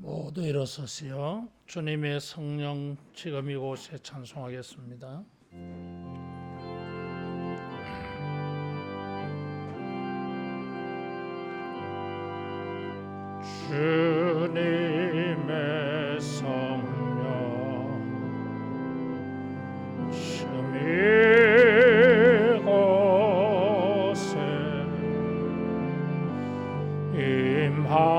모두 일어서시오. 주님의 성령 지금 이곳에 찬송하겠습니다. 주님의 성령 지금 이곳에 임하소서.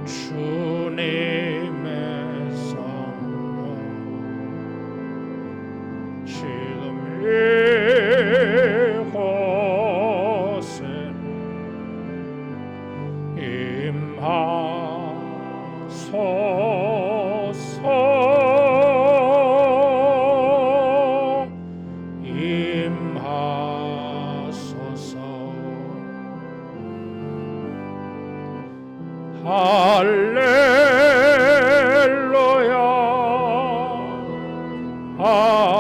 주님의 성령 지금 이곳에 임하소서. 할렐루야 할렐루야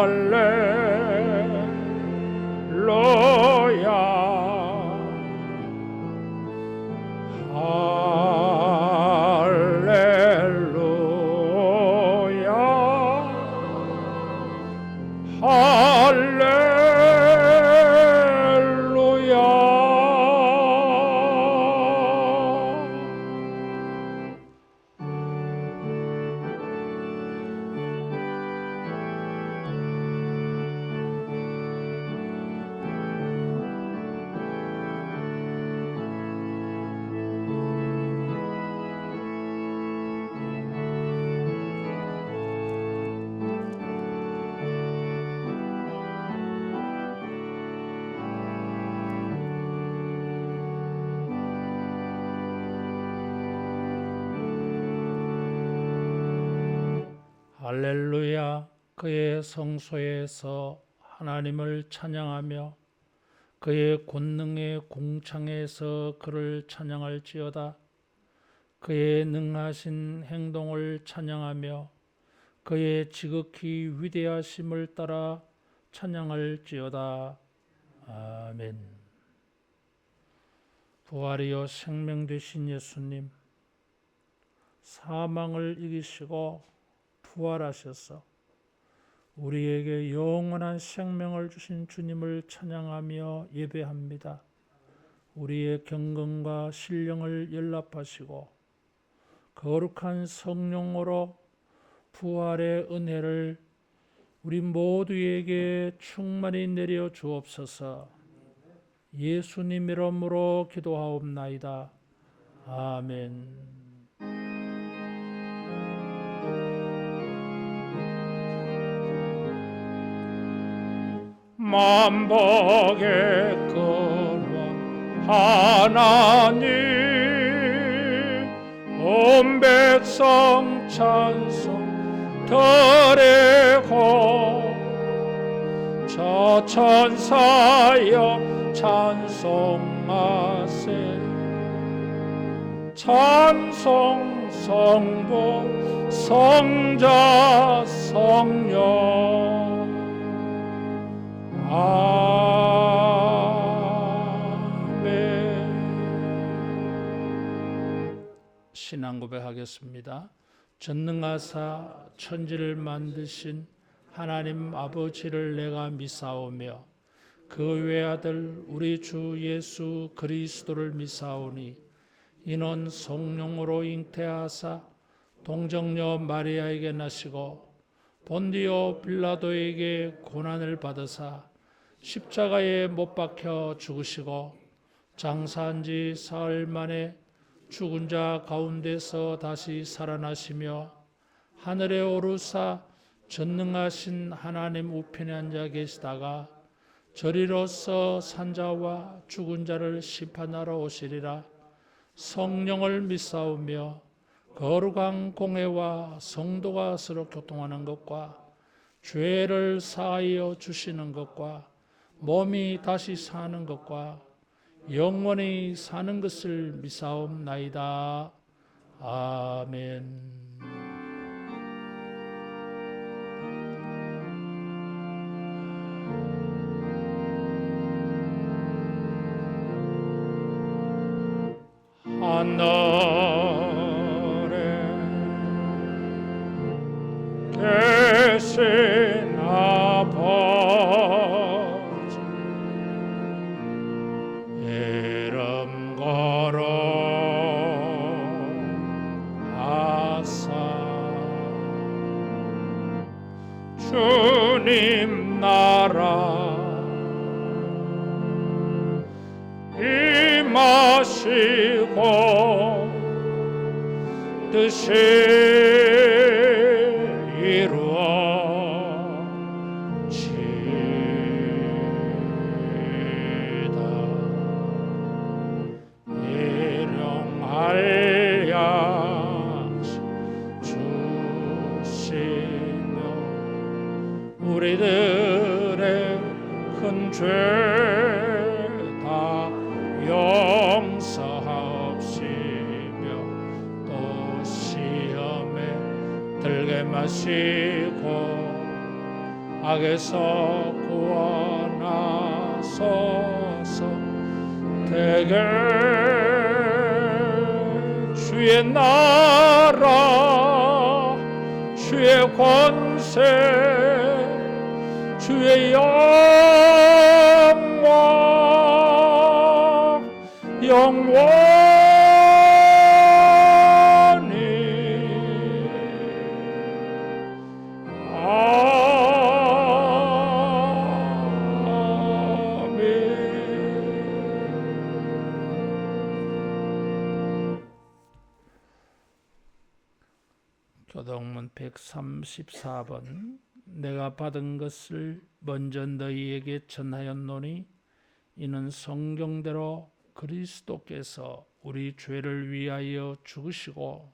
할렐루야. 그의 성소에서 하나님을 찬양하며 그의 권능의 공창에서 그를 찬양할지어다. 그의 능하신 행동을 찬양하며 그의 지극히 위대하심을 따라 찬양할지어다. 아멘. 부활이요 생명 되신 예수님, 사망을 이기시고 부활하셔서 우리에게 영원한 생명을 주신 주님을 찬양하며 예배합니다. 우리의 경건과 신령을 연락하시고 거룩한 성령으로 부활의 은혜를 우리 모두에게 충만히 내려 주옵소서. 예수님 이름으로 기도하옵나이다. 아멘. 만복의 근원 하나님, 온 백성 찬송 드리고 저 천사여 찬송하세. 찬송 성부 성자 성령. 아멘. 신앙 고백하겠습니다. 전능하사 천지를 만드신 하나님 아버지를 내가 믿사오며 그 외아들 우리 주 예수 그리스도를 믿사오니 이는 성령으로 잉태하사 동정녀 마리아에게 나시고 본디오 빌라도에게 고난을 받으사 십자가에 못 박혀 죽으시고 장사한 지 사흘 만에 죽은 자 가운데서 다시 살아나시며 하늘에 오르사 전능하신 하나님 우편에 앉아 계시다가 저리로서 산자와 죽은 자를 심판하러 오시리라. 성령을 믿사오며 거룩한 공회와 성도가 서로 교통하는 것과 죄를 사하여 주시는 것과 몸이 다시 사는 것과 영원히 사는 것을 믿사옵나이다. 아멘. 하늘에 계신 아버지 이름 걸어하사 주님 나라 임하시고 뜻이 이루어지다. 일용할 양식 주시며 우리들의 큰 죄 다 용서하옵시며 또 시험에 들게 마시고 악에서 구원하소서. 대개 주의 나라 주의 권세 주의 영원히 교동문 134번. 내가 받은 것을 먼저 너희에게 전하였노니 이는 성경대로 그리스도께서 우리 죄를 위하여 죽으시고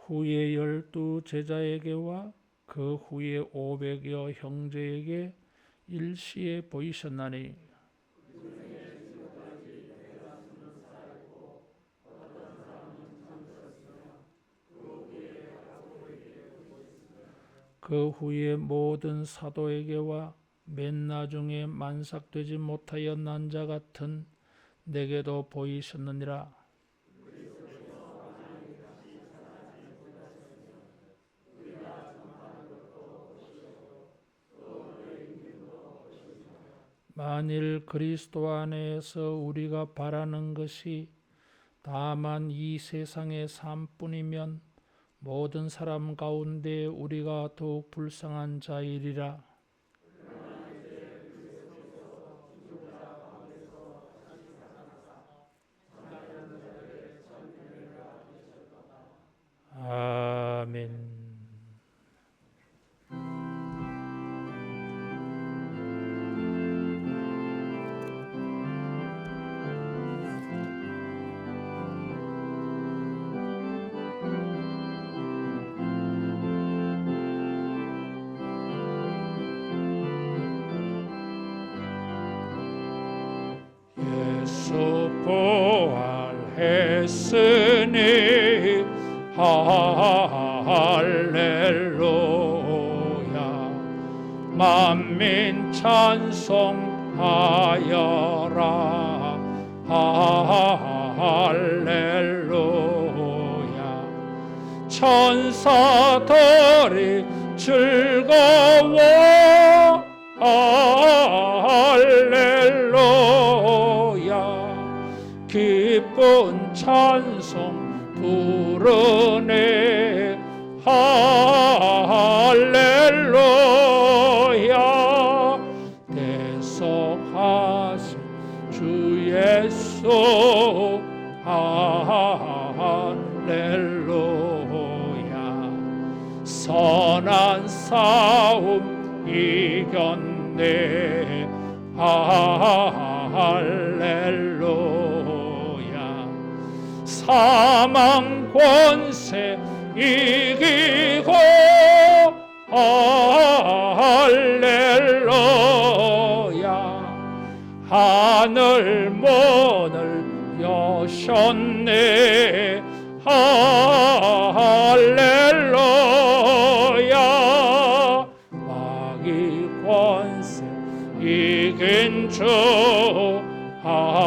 후에 12 제자에게와 그 후에 500여 형제에게 일시에 보이셨나니 그 후에 모든 사도에게와 맨 나중에 만삭되지 못하여 난 자 같은 내게도 보이셨느니라. 만일 그리스도 안에서 우리가 바라는 것이 다만 이 세상의 삶뿐이면 모든 사람 가운데 우리가 더욱 불쌍한 자이리라. 아멘. 예수 부활했으니 할렐루야. 만민 찬송하여라. 할렐루야. 천사들이 즐거워 할렐루야. 기쁜 찬송 부르네. 할렐루야. 대속하신 주 예수 할렐루야. 선한 싸움 이겼네. 할렐루야. 사망 권세 이기고 할렐루야. 하늘 문을 여셨네. 할렐루야. 마귀 주 할렐루야.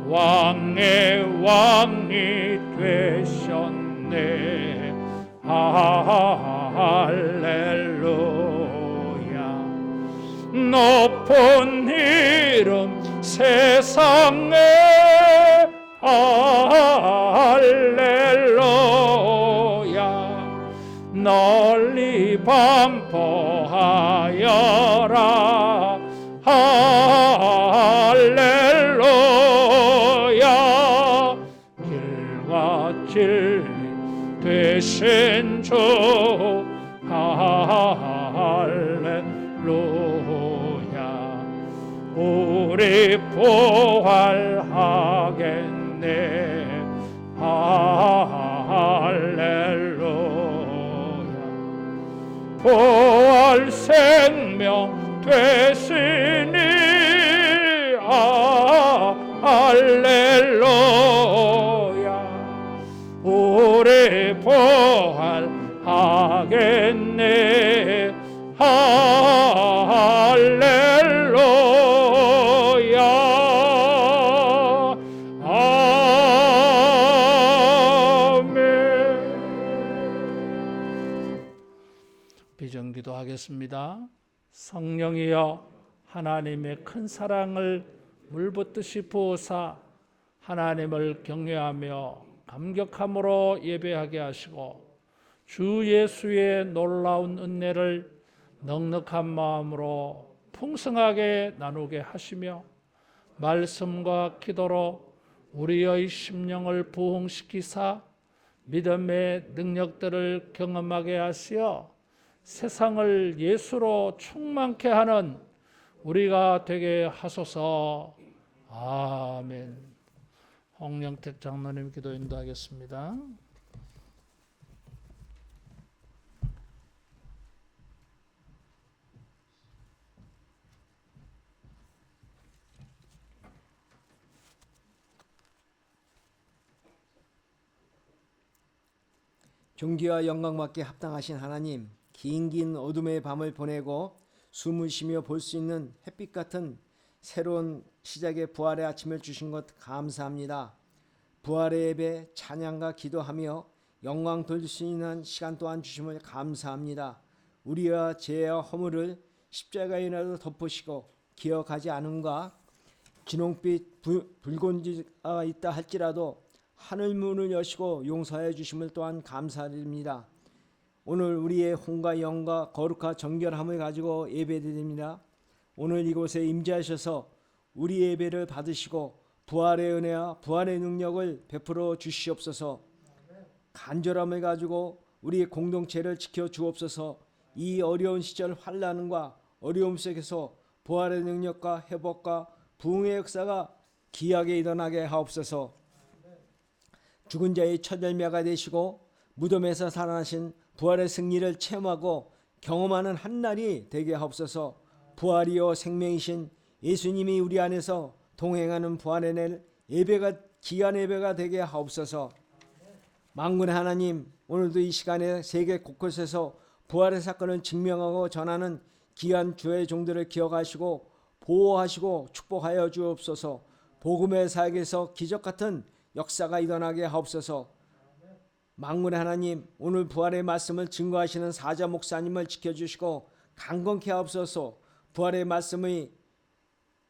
왕의 왕이 되셨네. 할렐루야. 높은 이름 세상에 할렐루야. 널리 반포하여라. 할렐루야. 길과 진리 되신 주 할렐루야. 우리 부활하겠네. 할렐루야. 부활 생명 되시니 할렐루야. 우리 부활하겠네. 할렐루야. 아멘. 비전기도 하겠습니다. 성령이여, 하나님의 큰 사랑을 물붓듯이 부으사 하나님을 경외하며 감격함으로 예배하게 하시고 주 예수의 놀라운 은혜를 넉넉한 마음으로 풍성하게 나누게 하시며 말씀과 기도로 우리의 심령을 부흥시키사 믿음의 능력들을 경험하게 하시어 세상을 예수로 충만케 하는 우리가 되게 하소서. 아멘. 홍영택 장로님 기도 인도하겠습니다. 존귀와 영광받게 합당하신 하나님, 긴 어둠의 밤을 보내고 숨을 쉬며 볼 수 있는 햇빛 같은 새로운 시작의 부활의 아침을 주신 것 감사합니다. 부활의 예배 찬양과 기도하며 영광 돌릴 수 있는 시간 또한 주심을 감사합니다. 우리와 죄와 허물을 십자가에라도 덮으시고 기억하지 않음과 진홍빛 붉은지가 있다 할지라도 하늘 문을 여시고 용서해 주심을 또한 감사드립니다. 오늘 우리의 혼과 영과 거룩한 정결함을 가지고 예배드립니다. 오늘 이곳에 임재하셔서 우리 예배를 받으시고 부활의 은혜와 부활의 능력을 베풀어 주시옵소서. 간절함을 가지고 우리의 공동체를 지켜 주옵소서. 이 어려운 시절 환난과 어려움 속에서 부활의 능력과 회복과 부흥의 역사가 기하게 일어나게 하옵소서. 죽은 자의 첫 열매가 되시고 무덤에서 살아나신 부활의 승리를 체험하고 경험하는 한 날이 되게 하옵소서. 부활이요 생명이신 예수님이 우리 안에서 동행하는 부활의 날 예배가 귀한 예배가 되게 하옵소서. 만군의 하나님, 오늘도 이 시간에 세계 곳곳에서 부활의 사건을 증명하고 전하는 귀한 주의 종들을 기억하시고 보호하시고 축복하여 주옵소서. 복음의 사역에서 기적 같은 역사가 일어나게 하옵소서. 만군의 하나님, 오늘 부활의 말씀을 증거하시는 사자 목사님을 지켜주시고 강건케 하옵소서. 부활의 말씀이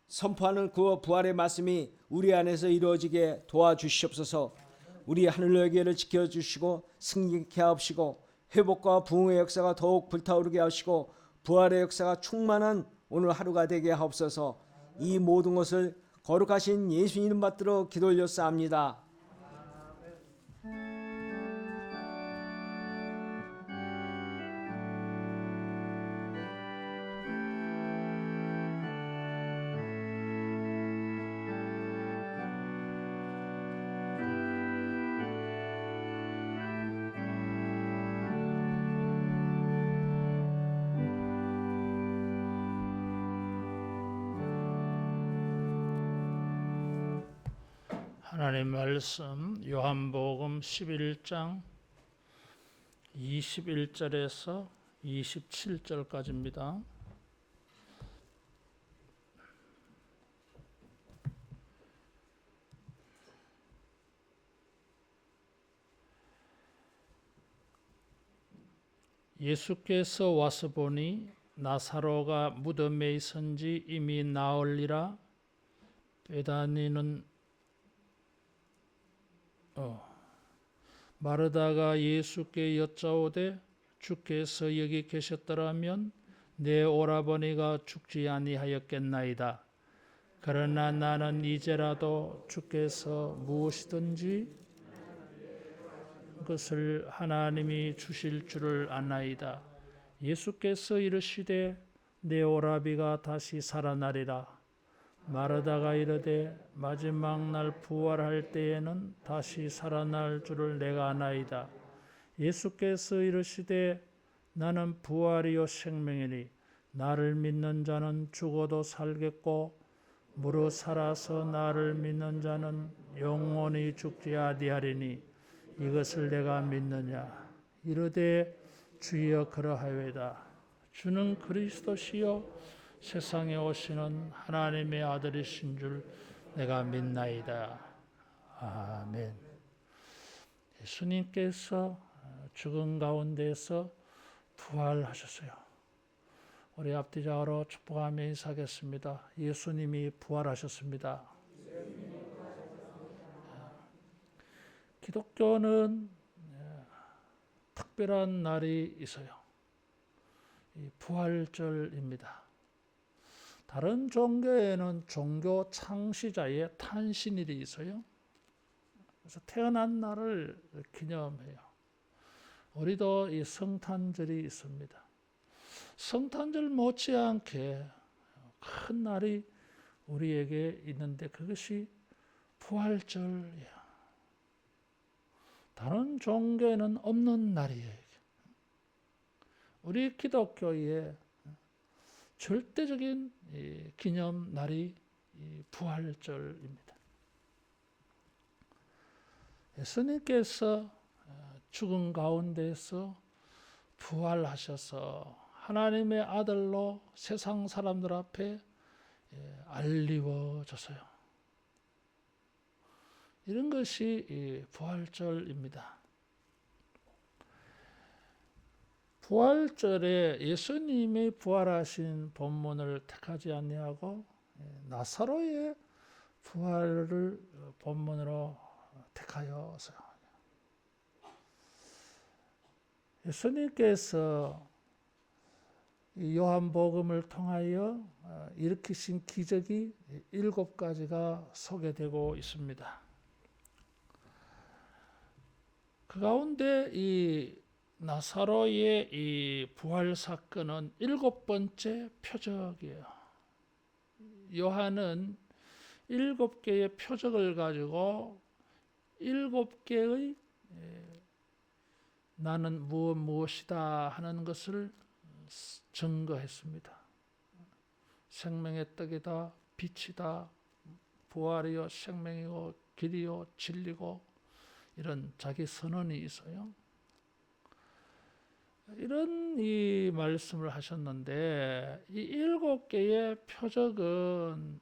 선포하는 그 부활의 말씀이 우리 안에서 이루어지게 도와주시옵소서. 우리 하늘나라를 지켜주시고 승리케 하옵시고 회복과 부흥의 역사가 더욱 불타오르게 하시고 부활의 역사가 충만한 오늘 하루가 되게 하옵소서. 이 모든 것을 거룩하신 예수 이름 받들어 기도 올렸사옵니다. 하나님 말씀 요한복음 11장 21절에서 27절까지입니다. 예수께서 와서 보니 나사로가 무덤에 있은지 이미 나흘이라 베다니는 마르다가 예수께 여짜오되 주께서 여기 계셨더라면 내 오라버니가 죽지 아니하였겠나이다. 그러나 나는 이제라도 주께서 무엇이든지 그것을 하나님이 주실 줄을 아나이다. 예수께서 이르시되 내 오라비가 다시 살아나리라. 마르다가 이르되 마지막 날 부활할 때에는 다시 살아날 줄을 내가 아나이다. 예수께서 이르시되 나는 부활이요 생명이니 나를 믿는 자는 죽어도 살겠고 무릇 살아서 나를 믿는 자는 영원히 죽지 아니하리니 이것을 내가 믿느냐. 이르되 주여 그러하여이다. 주는 그리스도시요 세상에 오시는 하나님의 아들이신 줄 내가 믿나이다. 아멘. 예수님께서 죽은 가운데서 부활하셨어요. 우리 앞뒤좌우로 축복하며 인사하겠습니다. 예수님이 부활하셨습니다. 기독교는 특별한 날이 있어요. 이 부활절입니다. 다른 종교에는 종교 창시자의 탄신일이 있어요. 그래서 태어난 날을 기념해요. 우리도 이 성탄절이 있습니다. 성탄절 못지않게 큰 날이 우리에게 있는데 그것이 부활절이에요. 다른 종교에는 없는 날이에요. 우리 기독교의 절대적인 기념 날이 부활절입니다. 예수님께서 죽은 가운데서 부활하셔서 하나님의 아들로 세상 사람들 앞에 알리워졌어요. 이런 것이 부활절입니다. 부활절에 예수님이 부활하신 본문을 택하지 아니하고 나사로의 부활을 본문으로 택하여서요. 예수님께서 요한복음을 통하여 일으키신 기적이 7가지가 소개되고 있습니다. 그 가운데 이 나사로의 이 부활 사건은 7번째 표적이에요. 요한은 7개의 표적을 가지고 7개의 나는 무엇이다 하는 것을 증거했습니다. 생명의 떡이다, 빛이다, 부활이요 생명이요 길이요 진리고 이런 자기 선언이 있어요. 이런 이 말씀을 하셨는데 이 7개의 표적은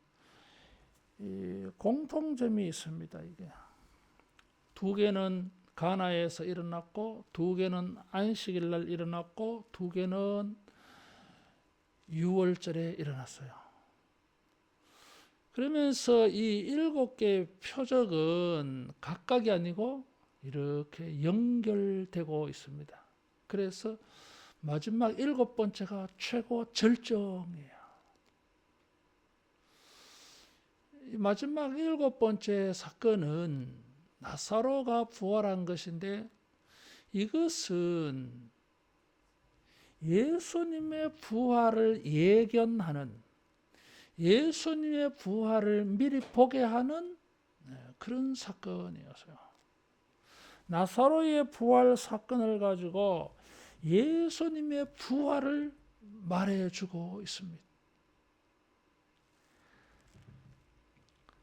이 공통점이 있습니다. 이게 2개는 가나에서 일어났고 2개는 안식일 날 일어났고 2개는 유월절에 일어났어요. 그러면서 이 7개의 표적은 각각이 아니고 이렇게 연결되고 있습니다. 그래서 마지막 7번째가 최고 절정이에요. 마지막 7번째 사건은 나사로가 부활한 것인데 이것은 예수님의 부활을 예견하는 예수님의 부활을 미리 보게 하는 그런 사건이었어요. 나사로의 부활 사건을 가지고 예수님의 부활을 말해주고 있습니다.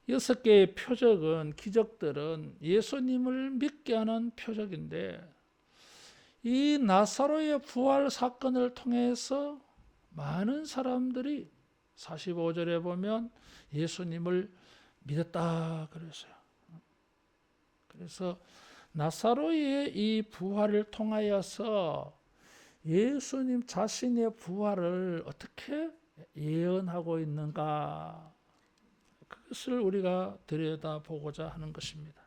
6개의 표적은 기적들은 예수님을 믿게 하는 표적인데 이 나사로의 부활 사건을 통해서 많은 사람들이 45절에 보면 예수님을 믿었다 그랬어요. 그래서 나사로의 이 부활을 통하여서 예수님 자신의 부활을 어떻게 예언하고 있는가, 그것을 우리가 들여다보고자 하는 것입니다.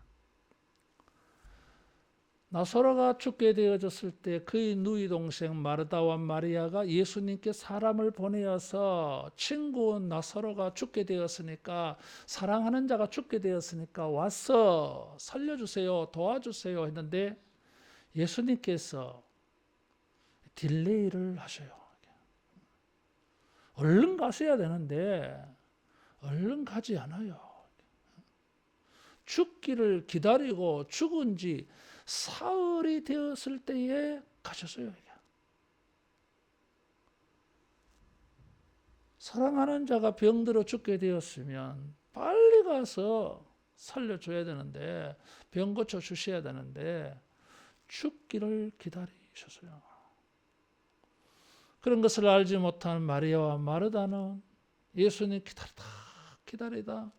나사로가 죽게 되어졌을 때 그의 누이 동생 마르다와 마리아가 예수님께 사람을 보내어서 친구 나사로가 죽게 되었으니까, 사랑하는 자가 죽게 되었으니까 와서 살려주세요, 도와주세요 했는데 예수님께서 딜레이를 하셔요. 얼른 가셔야 되는데 얼른 가지 않아요. 죽기를 기다리고 죽은 지 사흘이 되었을 때에 가셨어요. 사랑하는 자가 병들어 죽게 되었으면 빨리 가서 살려줘야 되는데, 병 고쳐 주셔야 되는데 죽기를 기다리셨어요. 그런 것을 알지 못한 마리아와 마르다는 예수님 기다리다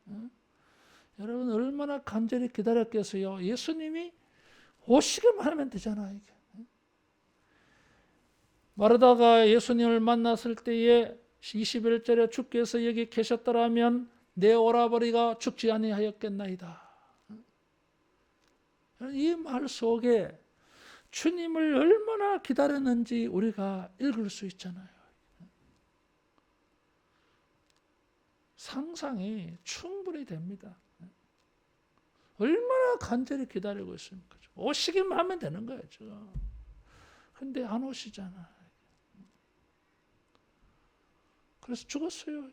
여러분 얼마나 간절히 기다렸겠어요. 예수님이 오시기만 하면 되잖아요. 마르다가 예수님을 만났을 때에 21절에 주께서 여기 계셨더라면 내 오라버니가 죽지 아니하였겠나이다. 이 말 속에 주님을 얼마나 기다렸는지 우리가 읽을 수 있잖아요. 상상이 충분히 됩니다. 얼마나 간절히 기다리고 있습니까? 오시기만 하면 되는 거예요. 근데 안 오시잖아요. 그래서 죽었어요.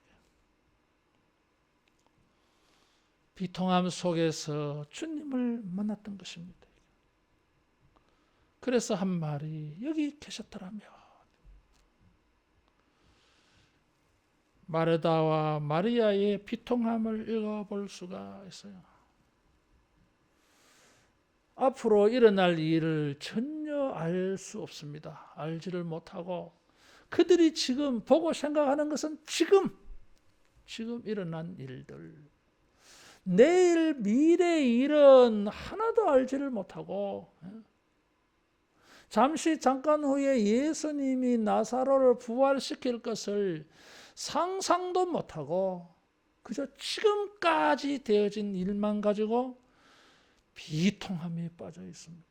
비통함 속에서 주님을 만났던 것입니다. 그래서 한 말이 여기 계셨더라며. 마르다와 마리아의 비통함을 읽어볼 수가 있어요. 앞으로 일어날 일을 전혀 알 수 없습니다. 알지를 못하고 그들이 지금 보고 생각하는 것은 지금 일어난 일들, 내일 미래의 일은 하나도 알지를 못하고, 잠깐 후에 예수님이 나사로를 부활시킬 것을 상상도 못하고 그저 지금까지 되어진 일만 가지고 비통함에 빠져 있습니다.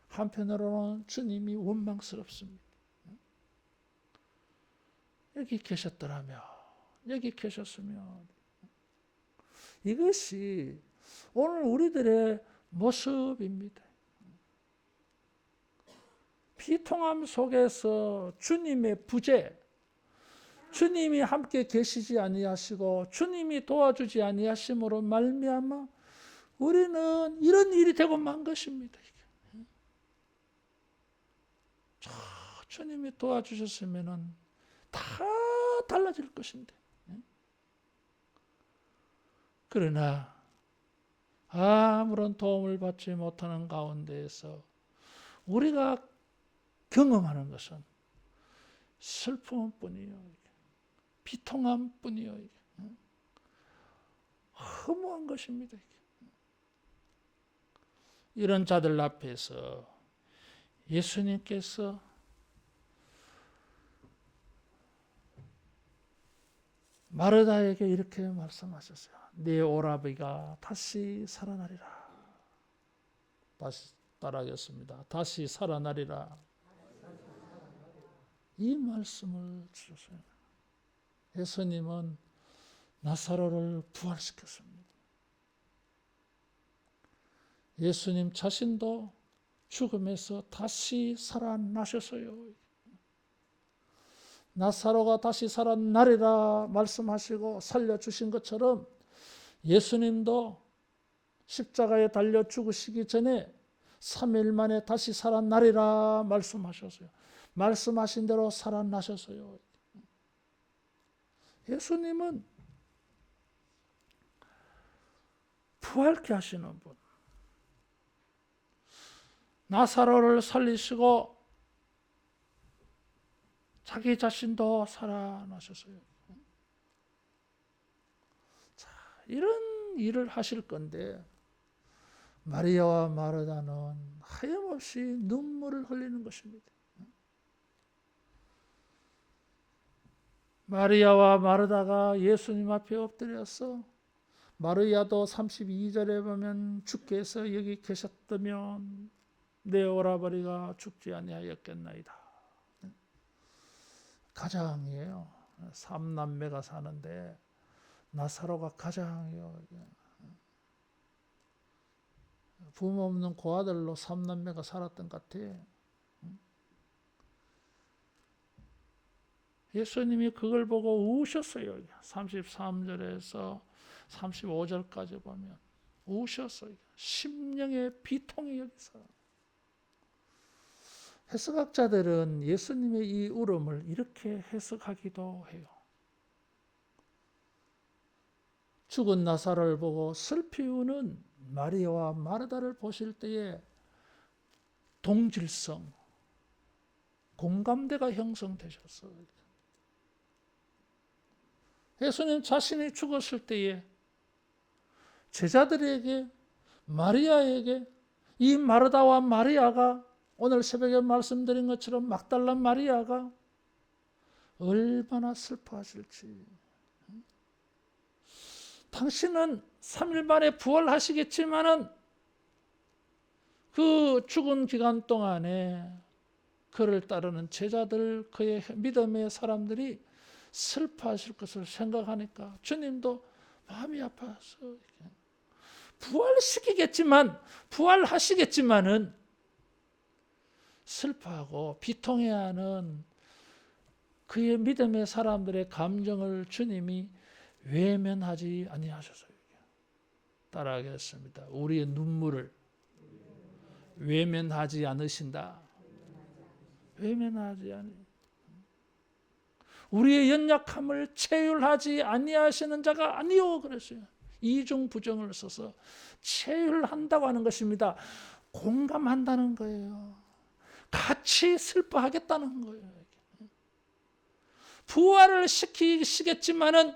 한편으로는 주님이 원망스럽습니다. 여기 계셨더라면, 여기 계셨으면. 이것이 오늘 우리들의 모습입니다. 비통함 속에서 주님의 부재, 주님이 함께 계시지 아니하시고 주님이 도와주지 아니하심으로 말미암아 우리는 이런 일이 되고 만 것입니다. 주님이 도와주셨으면 다 달라질 것인데. 그러나 아무런 도움을 받지 못하는 가운데에서 우리가 경험하는 것은 슬픔뿐이요, 비통함뿐이요, 허무한 것입니다. 이런 자들 앞에서 예수님께서 마르다에게 이렇게 말씀하셨어요. 네 오라비가 다시 살아나리라. 다시 따라하겠습니다. 다시 살아나리라. 이 말씀을 주셨어요. 예수님은 나사로를 부활시켰습니다. 예수님 자신도 죽음에서 다시 살아나셨어요. 나사로가 다시 살아나리라 말씀하시고 살려주신 것처럼 예수님도 십자가에 달려 죽으시기 전에 3일 만에 다시 살아나리라 말씀하셨어요. 말씀하신 대로 살아나셨어요. 예수님은 부활케 하시는 분. 나사로를 살리시고 자기 자신도 살아나셨어요. 자, 이런 일을 하실 건데 마리아와 마르다는 하염없이 눈물을 흘리는 것입니다. 마리아와 마르다가 예수님 앞에 엎드려서, 마리아도 32절에 보면 주께서 여기 계셨다면 내 오라버니가 죽지 아니하였겠나이다. 가장이에요. 3남매가 사는데 나사로가 가장이요. 부모 없는 고아들로 3남매가 살았던 것 같아. 예수님이 그걸 보고 우셨어요. 33절에서 35절까지 보면 우셨어요. 심령의 비통이 여기서. 해석학자들은 예수님의 이 울음을 이렇게 해석하기도 해요. 죽은 나사로를 보고 슬피 우는 마리아와 마르다를 보실 때에 동질성, 공감대가 형성되셨어요. 예수님 자신이 죽었을 때에 제자들에게, 마리아에게, 이 마르다와 마리아가 오늘 새벽에 말씀드린 것처럼 막달라 마리아가 얼마나 슬퍼하실지. 당신은 3일 만에 부활하시겠지만은 그 죽은 기간 동안에 그를 따르는 제자들, 그의 믿음의 사람들이 슬퍼하실 것을 생각하니까 주님도 마음이 아파서 부활하시겠지만은 슬퍼하고 비통해하는 그의 믿음의 사람들의 감정을 주님이 외면하지 아니하셨어요. 따라하겠습니다. 우리의 눈물을 외면하지 않으신다. 외면하지 않으. 우리의 연약함을 체휼하지 아니하시는 자가 아니오 그랬어요. 이중 부정을 써서 체휼한다고 하는 것입니다. 공감한다는 거예요. 같이 슬퍼하겠다는 거예요. 부활을 시키시겠지만은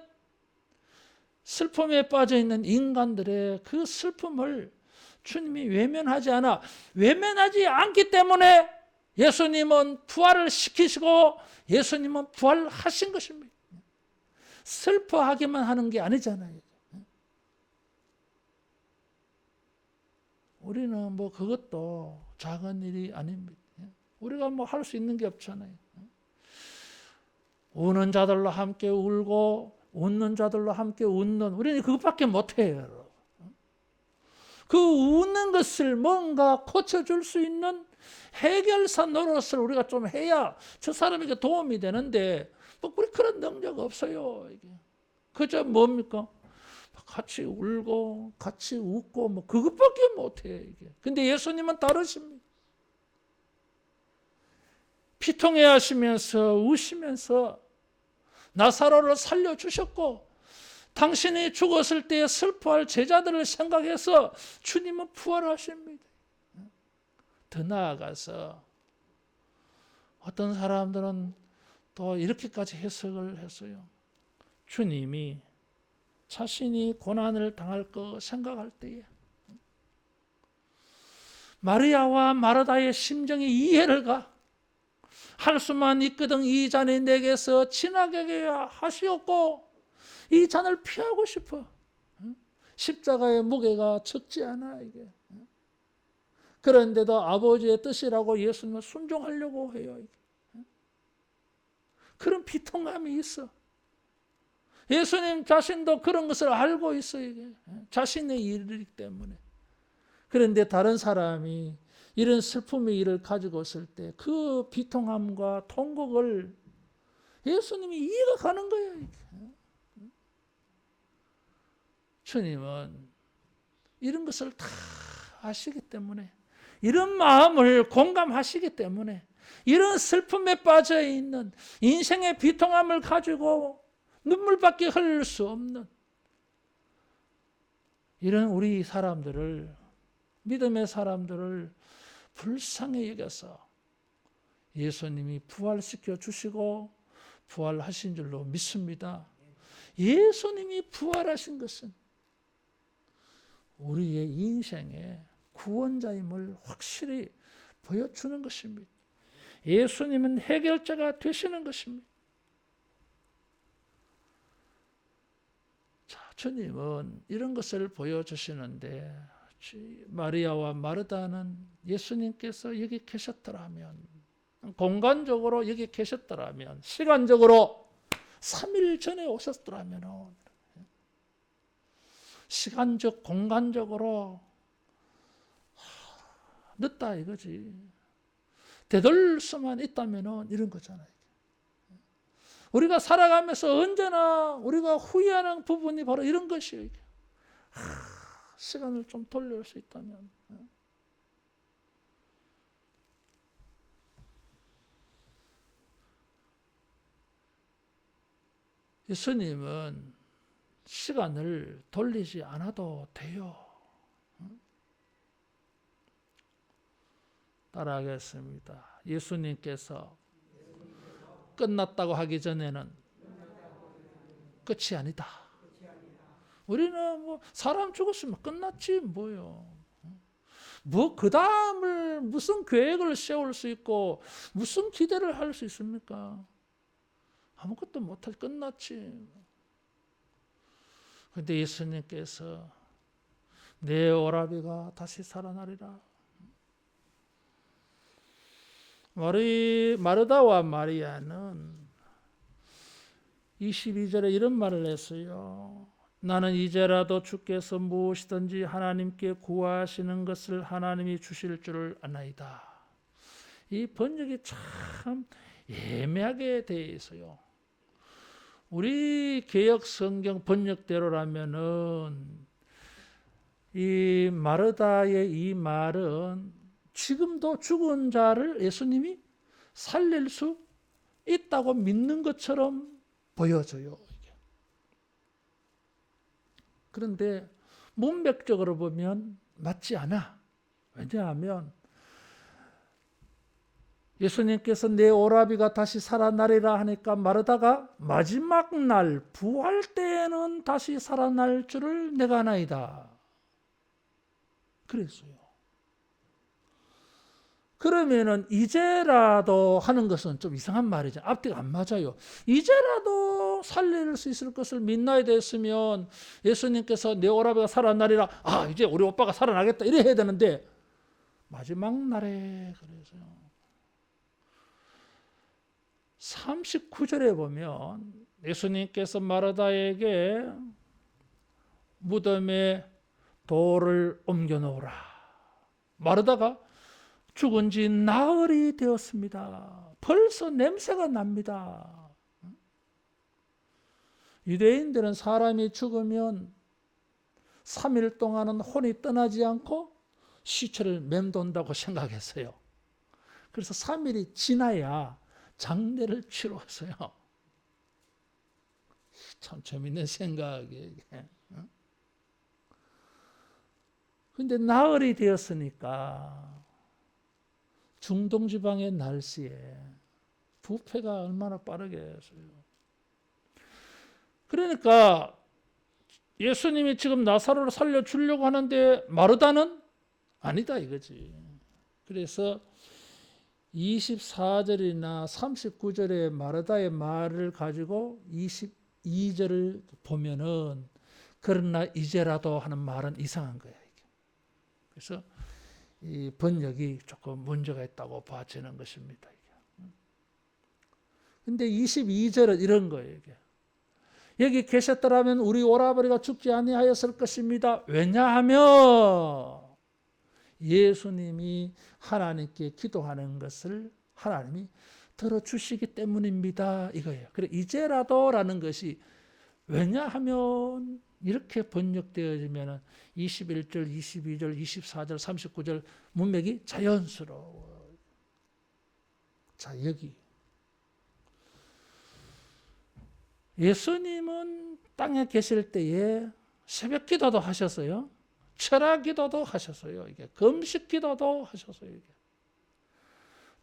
슬픔에 빠져 있는 인간들의 그 슬픔을 주님이 외면하지 않기 때문에 예수님은 부활을 시키시고 예수님은 부활하신 것입니다. 슬퍼하기만 하는 게 아니잖아요. 우리는 뭐 그것도 작은 일이 아닙니다. 우리가 뭐 할 수 있는 게 없잖아요. 우는 자들로 함께 울고 웃는 자들로 함께 웃는, 우리는 그것밖에 못해요. 그 웃는 것을 뭔가 고쳐줄 수 있는 해결사 노릇을 우리가 좀 해야 저 사람에게 도움이 되는데 뭐 우리 그런 능력 없어요. 이게. 그저 뭡니까? 같이 울고 같이 웃고 뭐 그것밖에 못해. 이게. 근데 예수님은 다르십니다. 피통해 하시면서 우시면서 나사로를 살려주셨고, 당신이 죽었을 때 슬퍼할 제자들을 생각해서 주님은 부활하십니다. 더 나아가서 어떤 사람들은 또 이렇게까지 해석을 했어요. 주님이 자신이 고난을 당할 거 생각할 때에 마리아와 마르다의 심정이 이해를 가. 할 수만 있거든 이 잔이 내게서 지나가게 하시옵고 이 잔을 피하고 싶어. 십자가의 무게가 적지 않아 이게. 그런데도 아버지의 뜻이라고 예수님은 순종하려고 해요. 그런 비통함이 있어. 예수님 자신도 그런 것을 알고 있어요. 이게. 자신의 일이기 때문에. 그런데 다른 사람이 이런 슬픔의 일을 가지고 있을 때 그 비통함과 통곡을 예수님이 이해가 가는 거예요. 주님은 이런 것을 다 아시기 때문에, 이런 마음을 공감하시기 때문에, 이런 슬픔에 빠져 있는 인생의 비통함을 가지고 눈물밖에 흘릴 수 없는 이런 우리 사람들을, 믿음의 사람들을 불쌍히 여겨서 예수님이 부활시켜 주시고 부활하신 줄로 믿습니다. 예수님이 부활하신 것은 우리의 인생의 구원자임을 확실히 보여주는 것입니다. 예수님은 해결자가 되시는 것입니다. 자, 주님은 이런 것을 보여주시는데 마리아와 마르다는 예수님께서 여기 계셨더라면, 공간적으로 여기 계셨더라면, 시간적으로 3일 전에 오셨더라면, 시간적, 공간적으로 늦다 이거지. 되돌릴 수만 있다면 이런 거잖아요. 우리가 살아가면서 언제나 우리가 후회하는 부분이 바로 이런 것이에요. 시간을 좀 돌릴 수 있다면. 예수님은 시간을 돌리지 않아도 돼요. 따라하겠습니다. 예수님께서 끝났다고 하기 전에는 끝이 아니다. 우리는 뭐 사람 죽었으면 끝났지 뭐요. 뭐 그 다음을 무슨 계획을 세울 수 있고 무슨 기대를 할 수 있습니까? 아무것도 못할 끝났지. 그런데 예수님께서 내 오라비가 다시 살아나리라. 마르다와 마리아는 22절에 이런 말을 했어요. 나는 이제라도 주께서 무엇이든지 하나님께 구하시는 것을 하나님이 주실 줄을 아나이다. 이 번역이 참 애매하게 되어 있어요. 우리 개역 성경 번역대로라면은 이 마르다의 이 말은 지금도 죽은 자를 예수님이 살릴 수 있다고 믿는 것처럼 보여져요. 그런데 문맥적으로 보면 맞지 않아. 왜냐하면 예수님께서 내 오라비가 다시 살아나리라 하니까 마르다가 마지막 날 부활 때에는 다시 살아날 줄을 내가 아나이다. 그랬어요. 그러면은 이제라도 하는 것은 좀 이상한 말이죠. 앞뒤가 안 맞아요. 이제라도 살릴 수 있을 것을 믿나야 됐으면 예수님께서 내 오라비가 살아나리라. 아, 이제 우리 오빠가 살아나겠다. 이래 해야 되는데 마지막 날에 그래서요. 39절에 보면 예수님께서 마르다에게 무덤에 돌을 옮겨 놓으라. 마르다가 죽은 지 나흘이 되었습니다. 벌써 냄새가 납니다. 유대인들은 사람이 죽으면 3일 동안은 혼이 떠나지 않고 시체를 맴돈다고 생각했어요. 그래서 3일이 지나야 장례를 치렀어요. 참 재밌는 생각이에요. 그런데 나흘이 되었으니까 중동지방의 날씨에 부패가 얼마나 빠르게 했어요. 그러니까 예수님이 지금 나사로를 살려주려고 하는데 마르다는 아니다 이거지. 그래서 24절이나 39절의 마르다의 말을 가지고 22절을 보면은 그러나 이제라도 하는 말은 이상한 거야. 그래서 이 번역이 조금 문제가 있다고 봐지는 것입니다. 그런데 22절은 이런 거예요. 이게. 여기 계셨더라면 우리 오라버니가 죽지 아니하였을 것입니다. 왜냐하면 예수님이 하나님께 기도하는 것을 하나님이 들어주시기 때문입니다. 이거예요. 그래 이제라도라는 것이 왜냐하면 이렇게 번역되어지면 21절, 22절, 24절, 39절 문맥이 자연스러워. 자, 여기 예수님은 땅에 계실 때에 새벽 기도도 하셨어요. 철학 기도도 하셨어요. 이게 금식 기도도 하셨어요. 이게.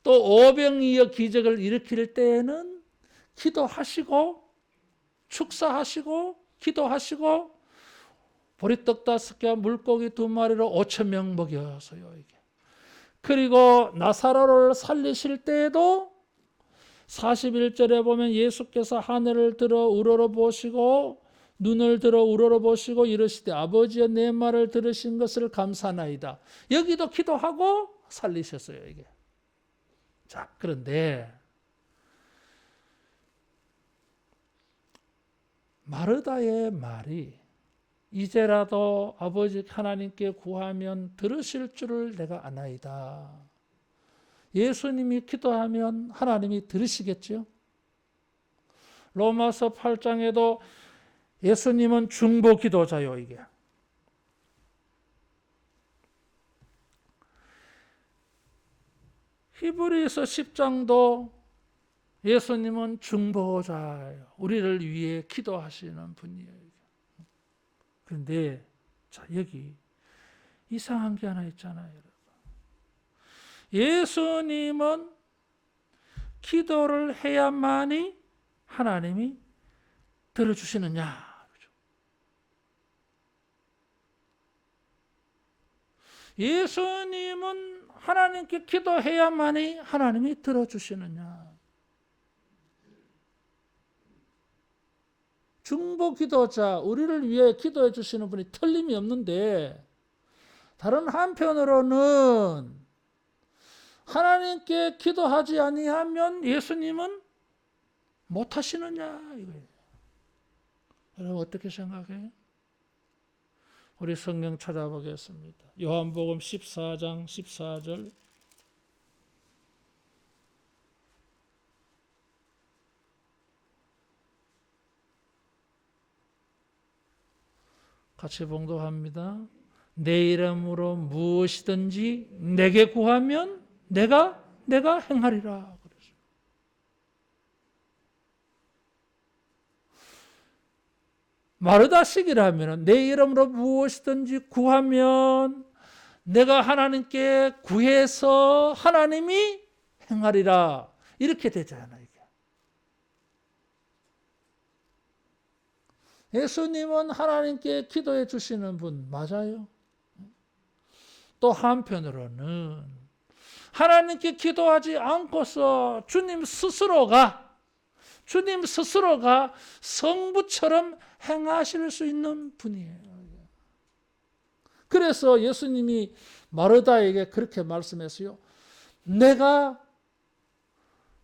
또 오병이어 기적을 일으킬 때에는 기도하시고 축사하시고 기도하시고 보리떡 5개와 물고기 2마리로 5,000명 먹였어요. 이게. 그리고 나사로를 살리실 때에도 41절에 보면 예수께서 하늘을 들어 우러러보시고 눈을 들어 우러러보시고 이르시되 아버지여 내 말을 들으신 것을 감사나이다. 여기도 기도하고 살리셨어요. 이게. 자, 그런데 마르다의 말이 이제라도 아버지 하나님께 구하면 들으실 줄을 내가 아나이다. 예수님이 기도하면 하나님이 들으시겠죠? 로마서 8장에도 예수님은 중보 기도자요, 이게. 히브리서 10장도 예수님은 중보자예요. 우리를 위해 기도하시는 분이에요. 그런데 자, 여기 이상한 게 하나 있잖아요, 여러분. 예수님은 기도를 해야만이 하나님이 들어주시느냐? 예수님은 하나님께 기도해야만이 하나님이 들어주시느냐? 중보 기도자, 우리를 위해 기도해 주시는 분이 틀림이 없는데 다른 한편으로는 하나님께 기도하지 아니하면 예수님은 못 하시느냐 이거예요. 여러분 어떻게 생각해요? 우리 성경 찾아보겠습니다. 요한복음 14장 14절. 같이 봉독합니다. 내 이름으로 무엇이든지 내게 구하면 내가 행하리라. 그랬어요. 마르다식이라면 내 이름으로 무엇이든지 구하면 내가 하나님께 구해서 하나님이 행하리라. 이렇게 되잖아요. 예수님은 하나님께 기도해 주시는 분 맞아요. 또 한편으로는 하나님께 기도하지 않고서 주님 스스로가 성부처럼 행하실 수 있는 분이에요. 그래서 예수님이 마르다에게 그렇게 말씀했어요. 내가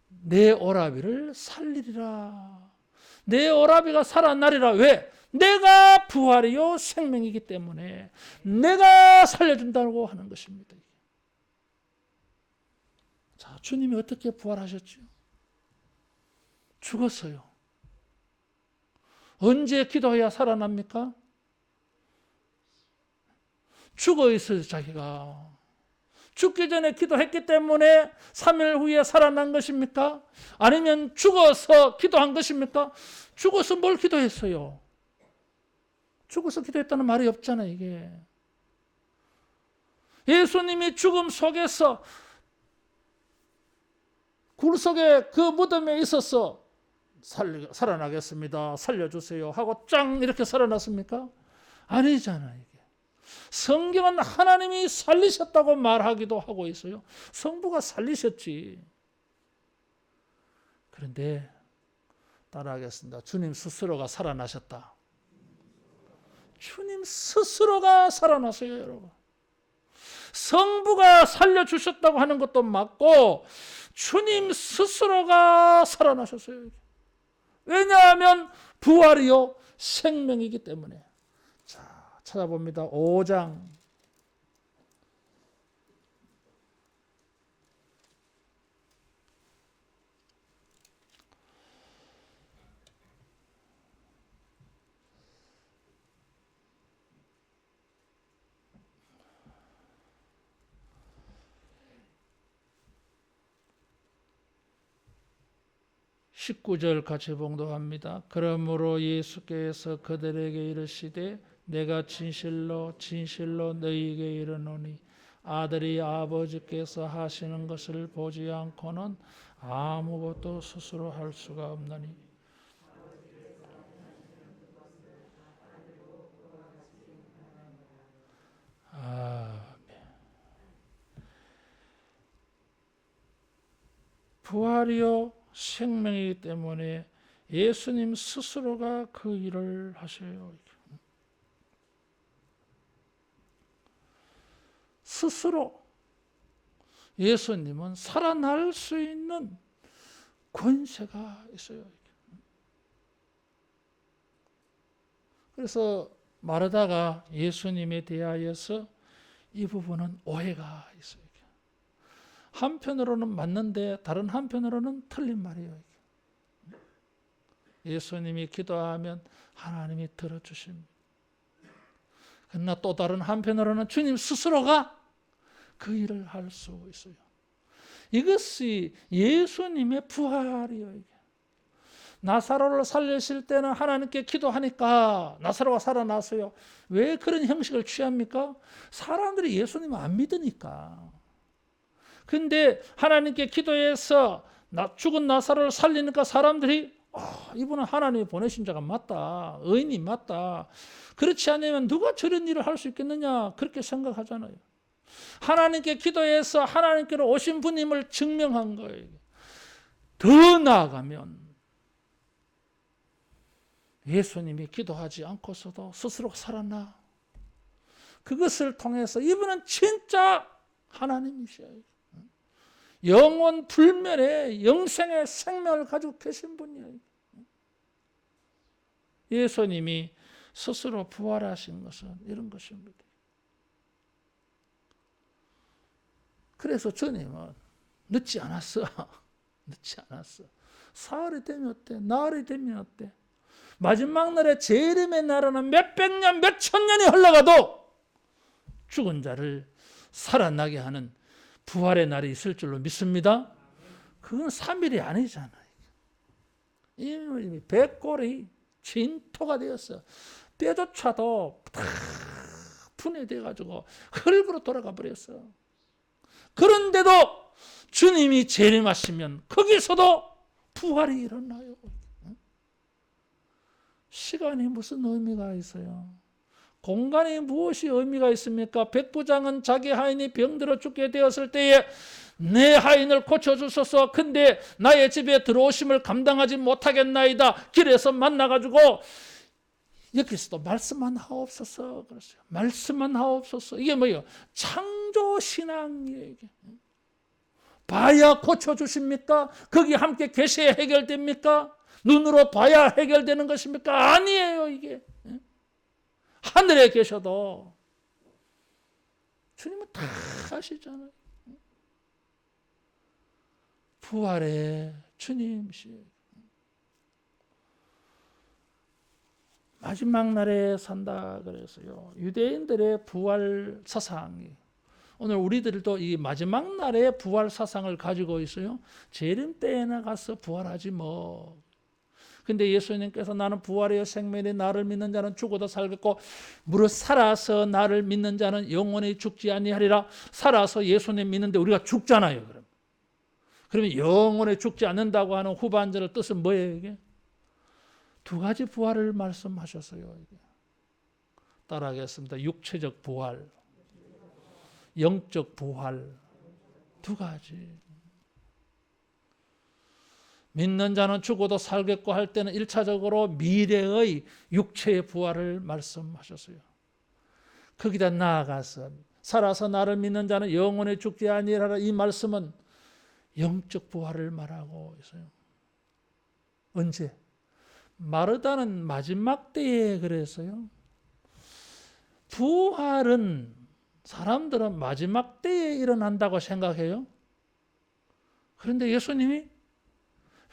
내 오라비를 살리리라. 내 오라비가 살아나리라. 왜? 내가 부활이요 생명이기 때문에 내가 살려준다고 하는 것입니다. 자, 주님이 어떻게 부활하셨죠? 죽었어요. 언제 기도해야 살아납니까? 죽어 있어요, 자기가. 죽기 전에 기도했기 때문에 3일 후에 살아난 것입니까? 아니면 죽어서 기도한 것입니까? 죽어서 뭘 기도했어요? 죽어서 기도했다는 말이 없잖아요, 이게. 예수님이 죽음 속에서 굴 속에 그 무덤에 있어서 살아나겠습니다. 살려주세요 하고 짱 이렇게 살아났습니까? 아니잖아요. 이게. 성경은 하나님이 살리셨다고 말하기도 하고 있어요. 성부가 살리셨지. 그런데 따라하겠습니다. 주님 스스로가 살아나셨다. 주님 스스로가 살아났어요, 여러분. 성부가 살려주셨다고 하는 것도 맞고 주님 스스로가 살아나셨어요. 왜냐하면 부활이요 생명이기 때문에. 자, 찾아봅니다. 5장 19절 같이 봉독합니다. 그러므로 예수께서 그들에게 이르시되 내가 진실로 진실로 너희에게 이르노니 아들이 아버지께서 하시는 것을 보지 않고는 아무것도 스스로 할 수가 없나니 부활이요 생명이기 때문에 예수님 스스로가 그 일을 하셔요. 스스로 예수님은 살아날 수 있는 권세가 있어요. 그래서 마르다가 예수님에 대하여서 이 부분은 오해가 있어요. 한편으로는 맞는데 다른 한편으로는 틀린 말이에요. 예수님이 기도하면 하나님이 들어주십니다. 그러나 또 다른 한편으로는 주님 스스로가 그 일을 할 수 있어요. 이것이 예수님의 부활이에요. 나사로를 살리실 때는 하나님께 기도하니까 나사로가 살아났어요. 왜 그런 형식을 취합니까? 사람들이 예수님을 안 믿으니까. 근데 하나님께 기도해서 죽은 나사로를 살리니까 사람들이 이분은 하나님이 보내신 자가 맞다. 의인이 맞다. 그렇지 않으면 누가 저런 일을 할 수 있겠느냐. 그렇게 생각하잖아요. 하나님께 기도해서 하나님께로 오신 분임을 증명한 거예요. 더 나아가면 예수님이 기도하지 않고서도 스스로 살아나. 그것을 통해서 이분은 진짜 하나님이셔요. 영원 불멸의 영생의 생명을 가지고 계신 분이에요. 예수님이 스스로 부활하신 것은 이런 것입니다. 그래서 주님은 늦지 않았어. 늦지 않았어. 사흘이 되면 어때? 나흘이 되면 어때? 마지막 날에 재림의 날에는 몇백 년, 몇천 년이 흘러가도 죽은 자를 살아나게 하는 부활의 날이 있을 줄로 믿습니다. 그건 3일이 아니잖아요. 이미 백골이 진토가 되었어. 뼈조차도 다 분해돼가지고 흙으로 돌아가 버렸어. 그런데도 주님이 재림하시면 거기서도 부활이 일어나요. 시간이 무슨 의미가 있어요? 공간이 무엇이 의미가 있습니까? 백부장은 자기 하인이 병들어 죽게 되었을 때에 내 하인을 고쳐주소서. 근데 나의 집에 들어오심을 감당하지 못하겠나이다. 길에서 만나가지고 여기서도 말씀만 하옵소서. 그랬어요. 말씀만 하옵소서. 이게 뭐예요? 창조신앙이에요. 이게. 봐야 고쳐주십니까? 거기 함께 계셔야 해결됩니까? 눈으로 봐야 해결되는 것입니까? 아니에요, 이게. 하늘에 계셔도 주님은 다 아시잖아요. 부활의 주님이시에요. 마지막 날에 산다 그래서요. 유대인들의 부활 사상이 오늘 우리들도 이 마지막 날에 부활 사상을 가지고 있어요. 재림 때에나 가서 부활하지 뭐. 근데 예수님께서 나는 부활의 생명이 나를 믿는 자는 죽어도 살겠고 무릇 살아서 나를 믿는 자는 영원히 죽지 아니하리라. 살아서 예수님 믿는데 우리가 죽잖아요. 그러면 영원히 죽지 않는다고 하는 후반절의 뜻은 뭐예요? 이게? 두 가지 부활을 말씀하셨어요. 이게. 따라하겠습니다. 육체적 부활, 영적 부활, 두 가지. 믿는 자는 죽어도 살겠고 할 때는 1차적으로 미래의 육체의 부활을 말씀하셨어요. 거기다 나아가서 살아서 나를 믿는 자는 영원히 죽지 아니하리라. 이 말씀은 영적 부활을 말하고 있어요. 언제? 마르다는 마지막 때에 그랬어요. 부활은 사람들은 마지막 때에 일어난다고 생각해요. 그런데 예수님이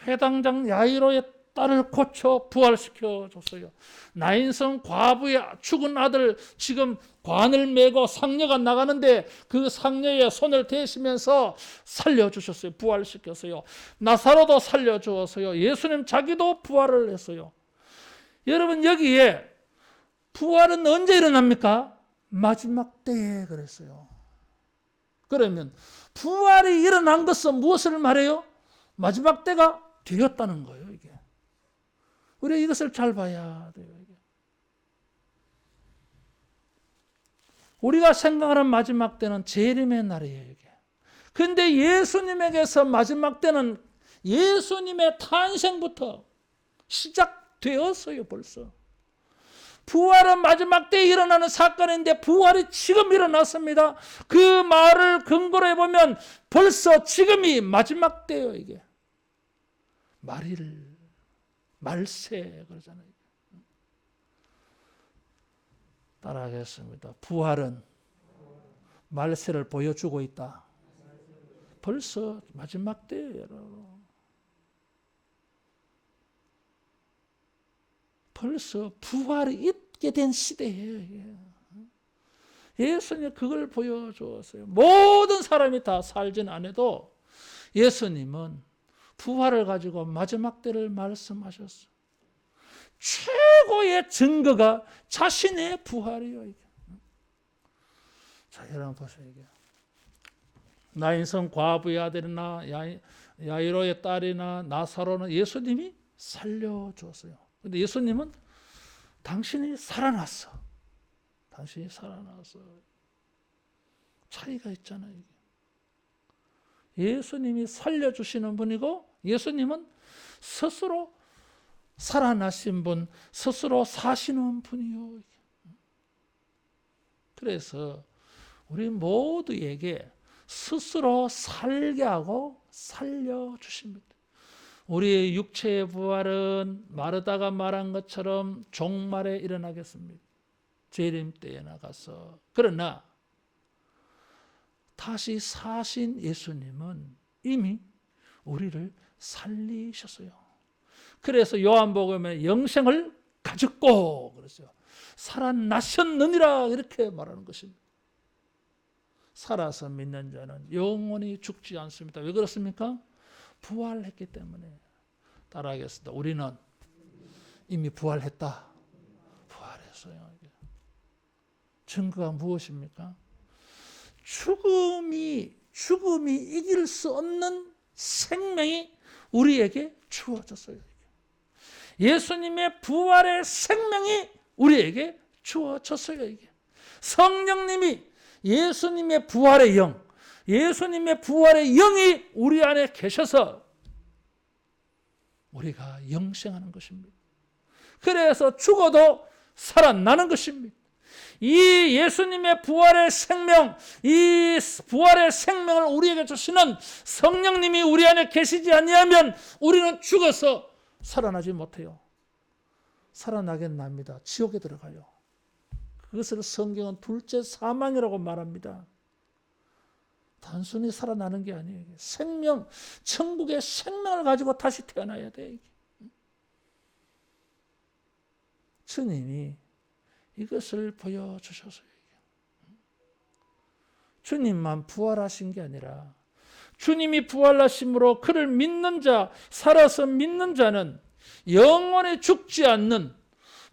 회당장 야이로의 딸을 고쳐 부활시켜 줬어요. 나인성 과부의 죽은 아들 지금 관을 메고 상녀가 나가는데 그 상녀의 손을 대시면서 살려주셨어요. 부활시켰어요. 나사로도 살려주었어요. 예수님 자기도 부활을 했어요. 여러분 여기에 부활은 언제 일어납니까? 마지막 때에 그랬어요. 그러면 부활이 일어난 것은 무엇을 말해요? 마지막 때가 되었다는 거예요. 이게. 우리가 이것을 잘 봐야 돼요. 이게. 우리가 생각하는 마지막 때는 재림의 날이에요. 이게. 근데 예수님에게서 마지막 때는 예수님의 탄생부터 시작되었어요. 벌써. 부활은 마지막 때에 일어나는 사건인데 부활이 지금 일어났습니다. 그 말을 근거로 해보면 벌써 지금이 마지막 때예요. 이게. 말세 그러잖아요. 따라하겠습니다. 부활은 말세를 보여주고 있다. 벌써 마지막 때예요. 벌써 부활이 있게 된 시대예요. 예수님 그걸 보여주었어요. 모든 사람이 다 살진 않아도 예수님은 부활을 가지고 마지막 때를 말씀하셨어요. 최고의 증거가 자신의 부활이에요. 자, 여러분 보세요. 이게. 나인성 과부의 아들이나 야이로의 딸이나 나사로는 예수님이 살려줬어요. 근데 예수님은 당신이 살아났어. 당신이 살아났어. 차이가 있잖아요. 예수님이 살려주시는 분이고 예수님은 스스로 살아나신 분, 스스로 사시는 분이요. 그래서 우리 모두에게 스스로 살게 하고 살려주십니다. 우리의 육체의 부활은 마르다가 말한 것처럼 종말에 일어나겠습니다. 재림 때에 나가서. 그러나 다시 사신 예수님은 이미 우리를 살리셨어요. 그래서 요한복음에 영생을 가졌고 그랬어요. 살아나셨느니라 이렇게 말하는 것입니다. 살아서 믿는 자는 영원히 죽지 않습니다. 왜 그렇습니까? 부활했기 때문에. 따라하겠습니다. 우리는 이미 부활했다. 부활했어요. 증거가 무엇입니까? 죽음이 이길 수 없는 생명이 우리에게 주어졌어요. 예수님의 부활의 생명이 우리에게 주어졌어요. 이게. 성령님이 예수님의 부활의 영, 예수님의 부활의 영이 우리 안에 계셔서 우리가 영생하는 것입니다. 그래서 죽어도 살아나는 것입니다. 이 예수님의 부활의 생명, 이 부활의 생명을 우리에게 주시는 성령님이 우리 안에 계시지 아니하면 우리는 죽어서 살아나지 못해요. 살아나겠납니다. 지옥에 들어가요. 그것을 성경은 둘째 사망이라고 말합니다. 단순히 살아나는 게 아니에요. 생명, 천국의 생명을 가지고 다시 태어나야 돼. 주님이 이것을 보여주셨어요. 주님만 부활하신 게 아니라 주님이 부활하심으로 그를 믿는 자, 살아서 믿는 자는 영원히 죽지 않는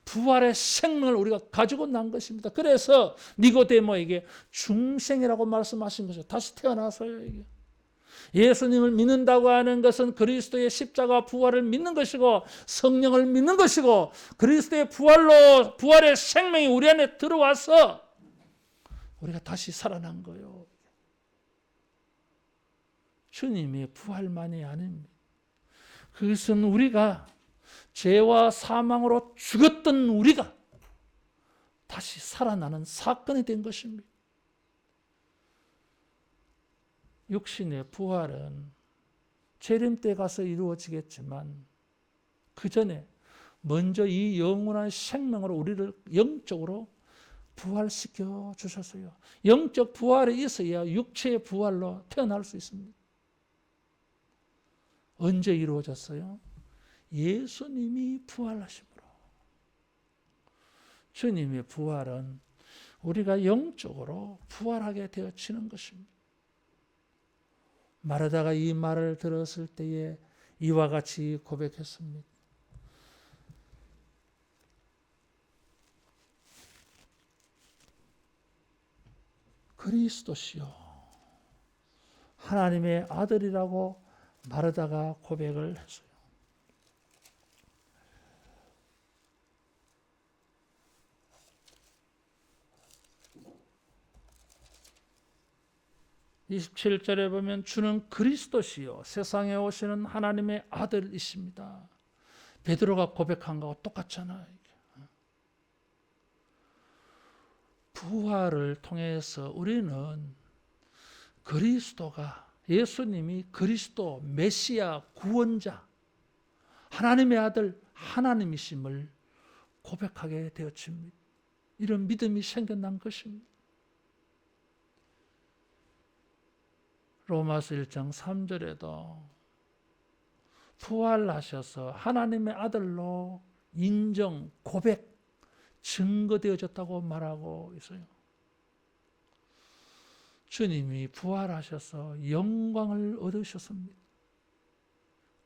부활의 생명을 우리가 가지고 난 것입니다. 그래서 니고데모에게 중생이라고 말씀하신 것이죠. 다시 태어나서요. 이게. 예수님을 믿는다고 하는 것은 그리스도의 십자가 부활을 믿는 것이고 성령을 믿는 것이고 그리스도의 부활의 생명이 우리 안에 들어와서 우리가 다시 살아난 거예요. 주님의 부활만이 아닙니다. 그것은 우리가 죄와 사망으로 죽었던 우리가 다시 살아나는 사건이 된 것입니다. 육신의 부활은 재림 때 가서 이루어지겠지만 그 전에 먼저 이 영원한 생명으로 우리를 영적으로 부활시켜 주셨어요. 영적 부활이 있어야 육체의 부활로 태어날 수 있습니다. 언제 이루어졌어요? 예수님이 부활하심으로. 주님의 부활은 우리가 영적으로 부활하게 되어지는 것입니다. 마르다가 이 말을 들었을 때에 이와 같이 고백했습니다. 그리스도시요 하나님의 아들이라고 마르다가 고백을 했어요. (27절에) 보면 주는 그리스도시요 세상에 오시는 하나님의 아들이십니다. 베드로가 고백한 거하고 똑같잖아요. 부활을 통해서 우리는 그리스도가, 예수님이 그리스도, 메시아, 구원자, 하나님의 아들, 하나님이심을 고백하게 되었습니다. 이런 믿음이 생겨난 것입니다. 로마서 1장 3절에도 부활하셔서 하나님의 아들로 인정, 고백, 증거되어졌다고 말하고 있어요. 주님이 부활하셔서 영광을 얻으셨습니다.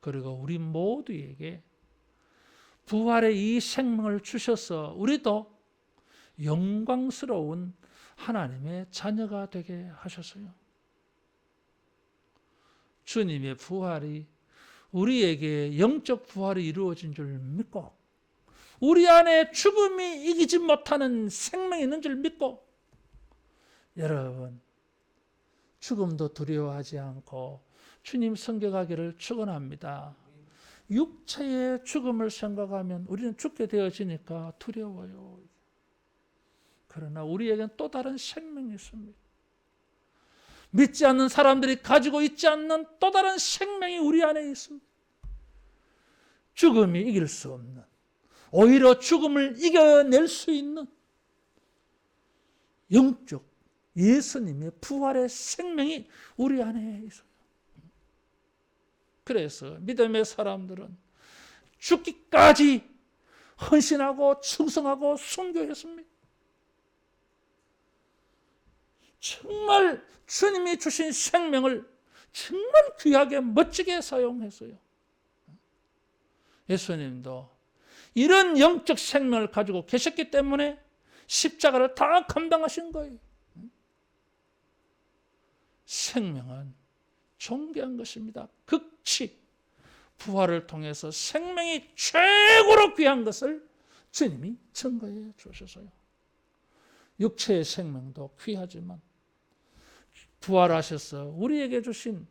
그리고 우리 모두에게 부활의 이 생명을 주셔서 우리도 영광스러운 하나님의 자녀가 되게 하셨어요. 주님의 부활이 우리에게 영적 부활이 이루어진 줄 믿고 우리 안에 죽음이 이기지 못하는 생명이 있는 줄 믿고 여러분 죽음도 두려워하지 않고 주님 섬겨가기를 축원합니다. 육체의 죽음을 생각하면 우리는 죽게 되어지니까 두려워요. 그러나 우리에게는 또 다른 생명이 있습니다. 믿지 않는 사람들이 가지고 있지 않는 또 다른 생명이 우리 안에 있습니다. 죽음이 이길 수 없는, 오히려 죽음을 이겨낼 수 있는 영적 예수님의 부활의 생명이 우리 안에 있어요. 그래서 믿음의 사람들은 죽기까지 헌신하고 충성하고 순교했습니다. 정말 주님이 주신 생명을 정말 귀하게 멋지게 사용했어요. 예수님도 이런 영적 생명을 가지고 계셨기 때문에 십자가를 다 감당하신 거예요. 생명은 존귀한 것입니다. 극치 부활을 통해서 생명이 최고로 귀한 것을 주님이 증거해 주셨어요. 육체의 생명도 귀하지만 부활하셔서 우리에게 주신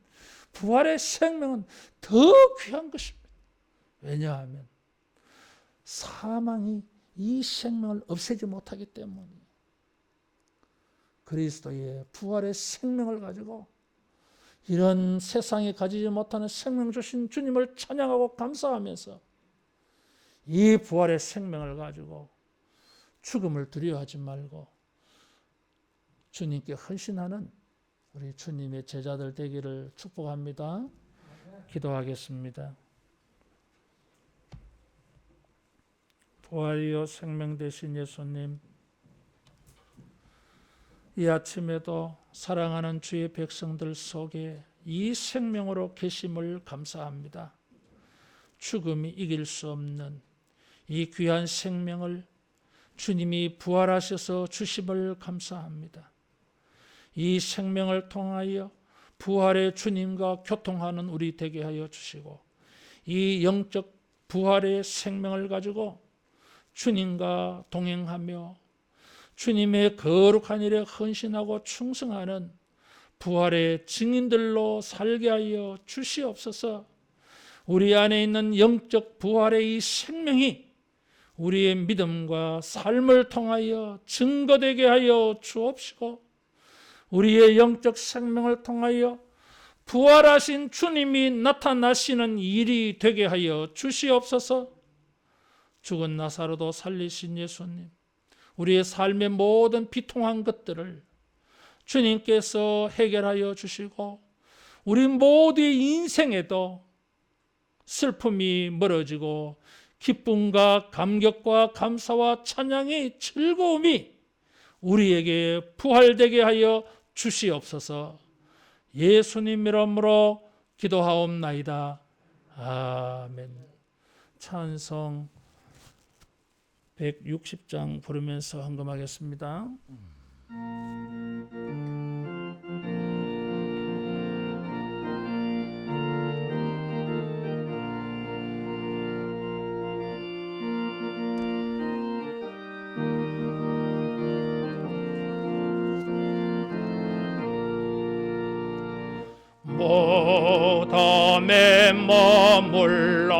부활의 생명은 더 귀한 것입니다. 왜냐하면 사망이 이 생명을 없애지 못하기 때문이에요. 그리스도의 부활의 생명을 가지고 이런 세상에 가지지 못하는 생명 주신 주님을 찬양하고 감사하면서 이 부활의 생명을 가지고 죽음을 두려워하지 말고 주님께 헌신하는 우리 주님의 제자들 되기를 축복합니다. 기도하겠습니다. 부활이요 생명 되신 예수님, 이 아침에도 사랑하는 주의 백성들 속에 이 생명으로 계심을 감사합니다. 죽음이 이길 수 없는 이 귀한 생명을 주님이 부활하셔서 주심을 감사합니다. 이 생명을 통하여 부활의 주님과 교통하는 우리 되게 하여 주시고 이 영적 부활의 생명을 가지고 주님과 동행하며 주님의 거룩한 일에 헌신하고 충성하는 부활의 증인들로 살게 하여 주시옵소서. 우리 안에 있는 영적 부활의 이 생명이 우리의 믿음과 삶을 통하여 증거되게 하여 주옵시고 우리의 영적 생명을 통하여 부활하신 주님이 나타나시는 일이 되게 하여 주시옵소서. 죽은 나사로도 살리신 예수님, 우리의 삶의 모든 비통한 것들을 주님께서 해결하여 주시고 우리 모두의 인생에도 슬픔이 멀어지고 기쁨과 감격과 감사와 찬양의 즐거움이 우리에게 부활되게 하여 주시옵소서. 예수님 이름으로 기도하옵나이다. 아멘. 찬송 160장 부르면서 헌금하겠습니다. 어둠에 머물러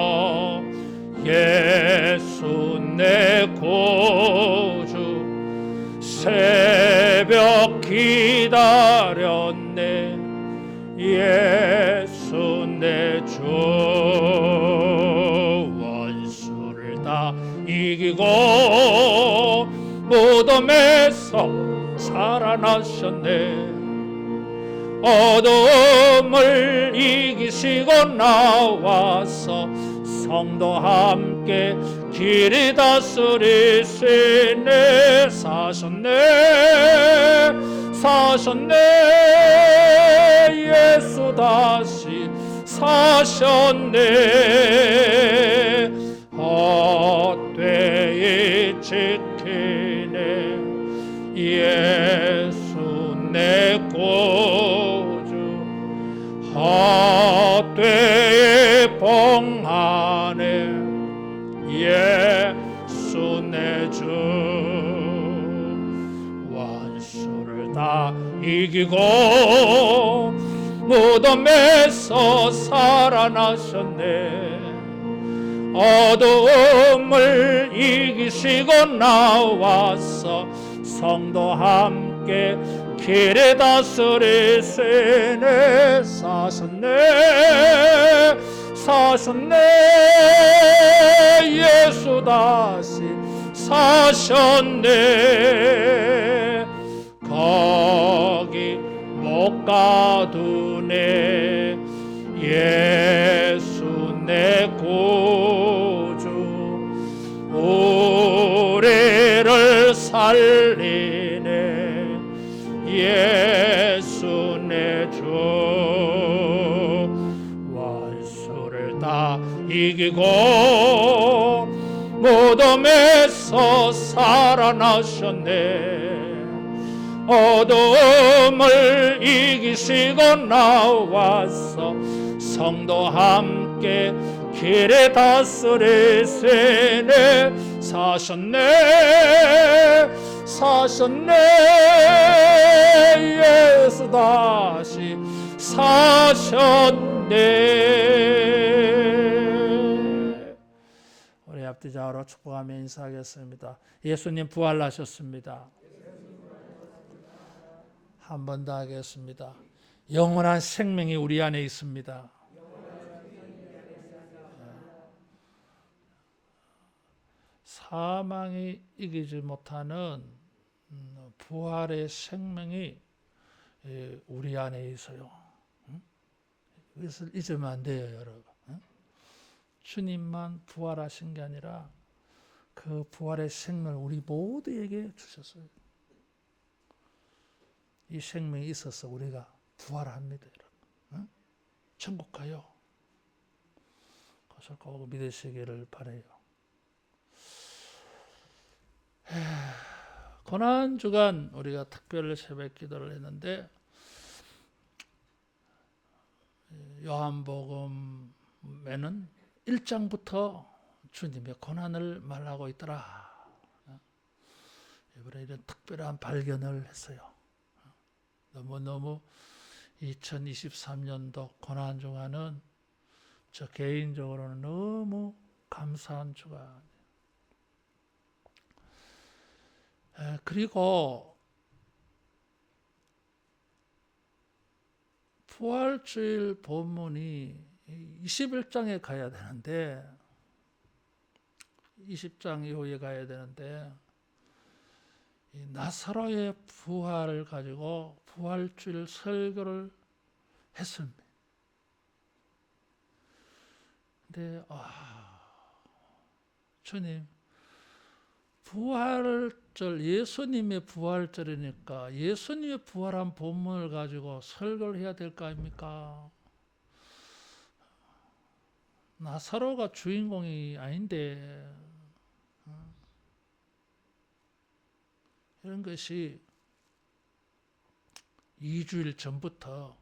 예수 내 구주 새벽 기다렸네 예수 내 주 원수를 다 이기고 무덤에서 살아나셨네 어둠을 이기시고 나와서 성도 함께 길이 다스리시네 사셨네 예수 다시 사셨네 헛되이 지키네 예수 내 구주 헛되이 봉하네 예수 내 주 원수를 다 이기고 무덤에서 살아나셨네 어두움을 이기시고 나와서 성도 함께 길에 다스리시네 사셨네 예수 다시 사셨네 거기 못 가두네 예수 내 구주 우리를 살리네 예수 내 주 원수를 다 이기고 무덤에서 살아나셨네 어둠을 이기시고 나와서 성도 함께 길에 다스리시네 사셨네 예수 다시 사셨네 우리 앞뒤 좌우로 축복하며 인사하겠습니다. 예수님 부활하셨습니다. 한 번 더 하겠습니다. 영원한 생명이 우리 안에 있습니다. 사망이 이기지 못하는 부활의 생명이 우리 안에 있어요. 이것을 잊으면 안 돼요, 여러분. 주님만 부활하신 게 아니라 그 부활의 생명을 우리 모두에게 주셨어요. 이 생명이 있어서 우리가 부활합니다, 여러분. 천국 가요. 그것을 꼭 믿으시기를 바라요. 고난 주간 우리가 특별 새벽 기도를 했는데 요한복음에는 1장부터 주님의 고난을 말하고 있더라. 이번에 이런 특별한 발견을 했어요. 너무너무 2023년도 고난 주간은 저 개인적으로는 너무 감사한 주간. 그리고 부활주일 본문이 21장에 가야 되는데 20장 이후에 가야 되는데 나사로의 부활을 가지고 부활주일 설교를 했습니다. 근데 주님 부활절 예수님의 부활절이니까 예수님의 부활한 본문을 가지고 설교를 해야 될 거 아닙니까? 나사로가 주인공이 아닌데 이런 것이 2주일 전부터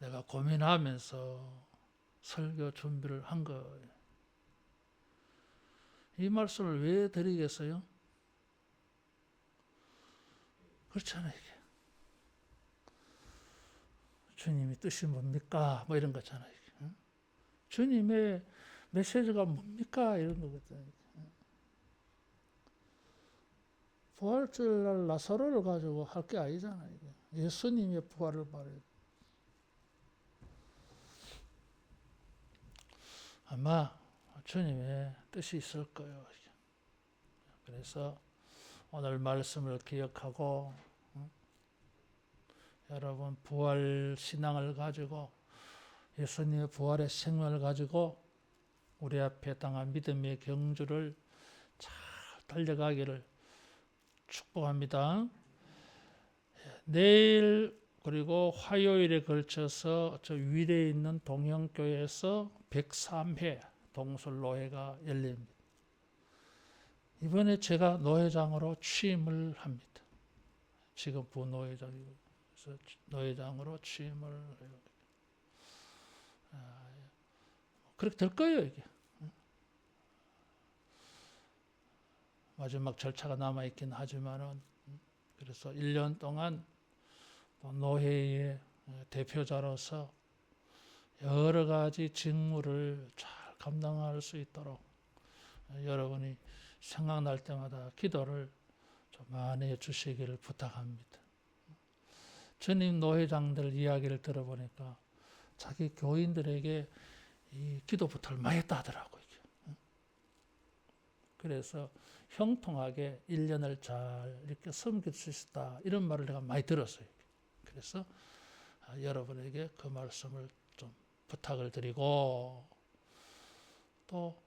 내가 고민하면서 설교 준비를 한 거예요. 이 말씀을 왜 드리겠어요? 그렇잖아요. 이게. 주님이 뜻이 뭡니까? 뭐 이런 거잖아요. 이게. 주님의 메시지가 뭡니까? 이런 거거든요. 부활절 날 나사로를 가지고 할 게 아니잖아요. 예수님의 부활을 말해요. 아마 주님의 뜻이 있을 거예요. 그래서 오늘 말씀을 기억하고 여러분 부활 신앙을 가지고 예수님의 부활의 생명을 가지고 우리 앞에 당한 믿음의 경주를 잘 달려가기를 축복합니다. 내일 그리고 화요일에 걸쳐서 저 위례에 있는 동영교회에서 103회 동설노회가 열립니다. 이번에 제가 노회장으로 취임을 합니다. 지금 부노회장이고 그래서 노회장으로 취임을 해요. 그렇게 될 거예요, 이게. 마지막 절차가 남아있긴 하지만은, 그래서 1년 동안 노회의 대표자로서 여러 가지 직무를 잘 감당할 수 있도록 여러분이 생각날 때마다 기도를 좀 많이 해주시기를 부탁합니다. 전임 노회장들 이야기를 들어보니까 자기 교인들에게 이 기도 부탁을 많이 했다 하더라고요. 그래서 형통하게 1년을 잘 이렇게 섬길 수 있다 이런 말을 내가 많이 들었어요. 그래서 여러분에게 그 말씀을 좀 부탁을 드리고 또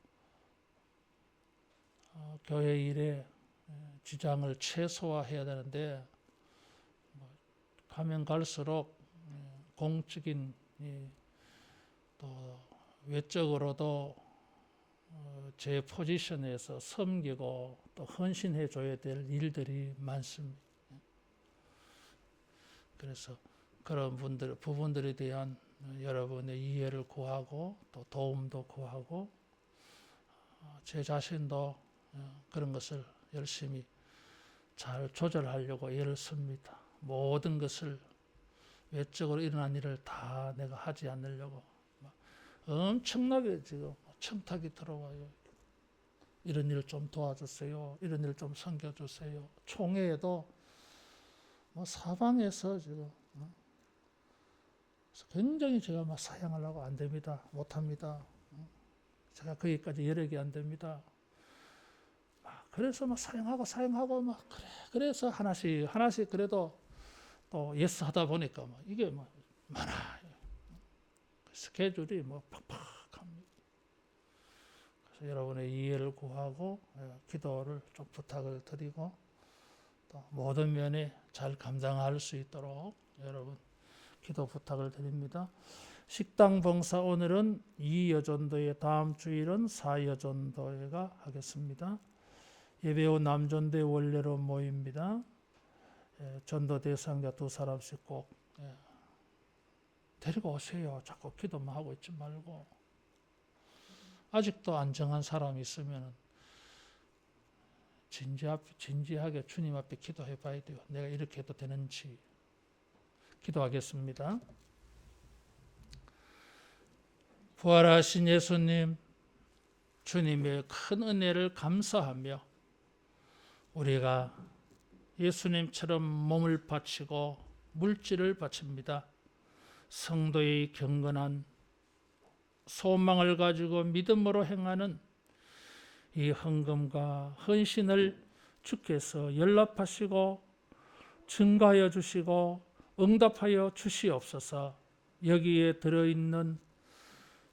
교회 일에 지장을 최소화해야 되는데 가면 갈수록 공적인 또 외적으로도 제 포지션에서 섬기고 또 헌신해 줘야 될 일들이 많습니다. 그래서 그런 부분들에 대한 여러분의 이해를 구하고 또 도움도 구하고 제 자신도 그런 것을 열심히 잘 조절하려고 애를 씁니다. 모든 것을 외적으로 일어난 일을 다 내가 하지 않으려고 엄청나게 지금 청탁이 들어와요. 이런 일 좀 도와주세요. 이런 일 좀 섬겨주세요. 총회에도 사방에서 지금 굉장히 제가 막 사양하려고 안 됩니다. 못합니다. 제가 거기까지 여력이 안 됩니다. 그래서 막 사양하고 막 그래서 하나씩 그래도 또 예스 하다 보니까 이게 많아요. 스케줄이 팍팍합니다. 그래서 여러분의 이해를 구하고 기도를 좀 부탁을 드리고 또 모든 면에 잘 감당할 수 있도록 여러분 기도 부탁을 드립니다. 식당 봉사 오늘은 2여전도회, 다음 주일은 4여전도회가 하겠습니다. 예배 후 남전대 원래로 모입니다. 전도 대상자 2사람씩 꼭 데리고 오세요. 자꾸 기도만 하고 있지 말고. 아직도 안 정한 사람이 있으면 진지하게 주님 앞에 기도해 봐야 돼요. 내가 이렇게 해도 되는지. 기도하겠습니다. 부활하신 예수님, 주님의 큰 은혜를 감사하며 우리가 예수님처럼 몸을 바치고 물질을 바칩니다. 성도의 경건한 소망을 가지고 믿음으로 행하는 이 헌금과 헌신을 주께서 연락하시고 증가하여 주시고 응답하여 주시옵소서. 여기에 들어있는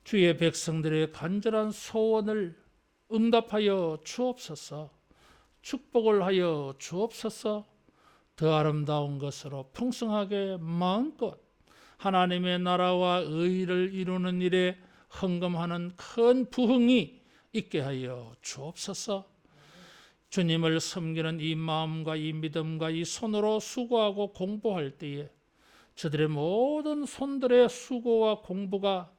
주의 백성들의 간절한 소원을 응답하여 주옵소서. 축복을 하여 주옵소서. 더 아름다운 것으로 풍성하게 마음껏 하나님의 나라와 의를 이루는 일에 헌금하는 큰 부흥이 있게 하여 주옵소서. 주님을 섬기는 이 마음과 이 믿음과 이 손으로 수고하고 공부할 때에 저들의 모든 손들의 수고와 공부가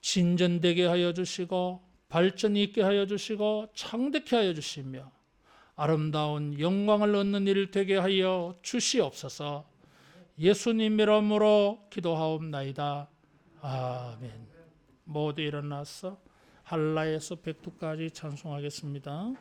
진전되게 하여 주시고 발전이 있게 하여 주시고 창대케 하여 주시며 아름다운 영광을 얻는 일 되게 하여 주시옵소서. 예수님 이름으로 기도하옵나이다. 아멘. 모두 일어나서 할라에서 백두까지 찬송하겠습니다.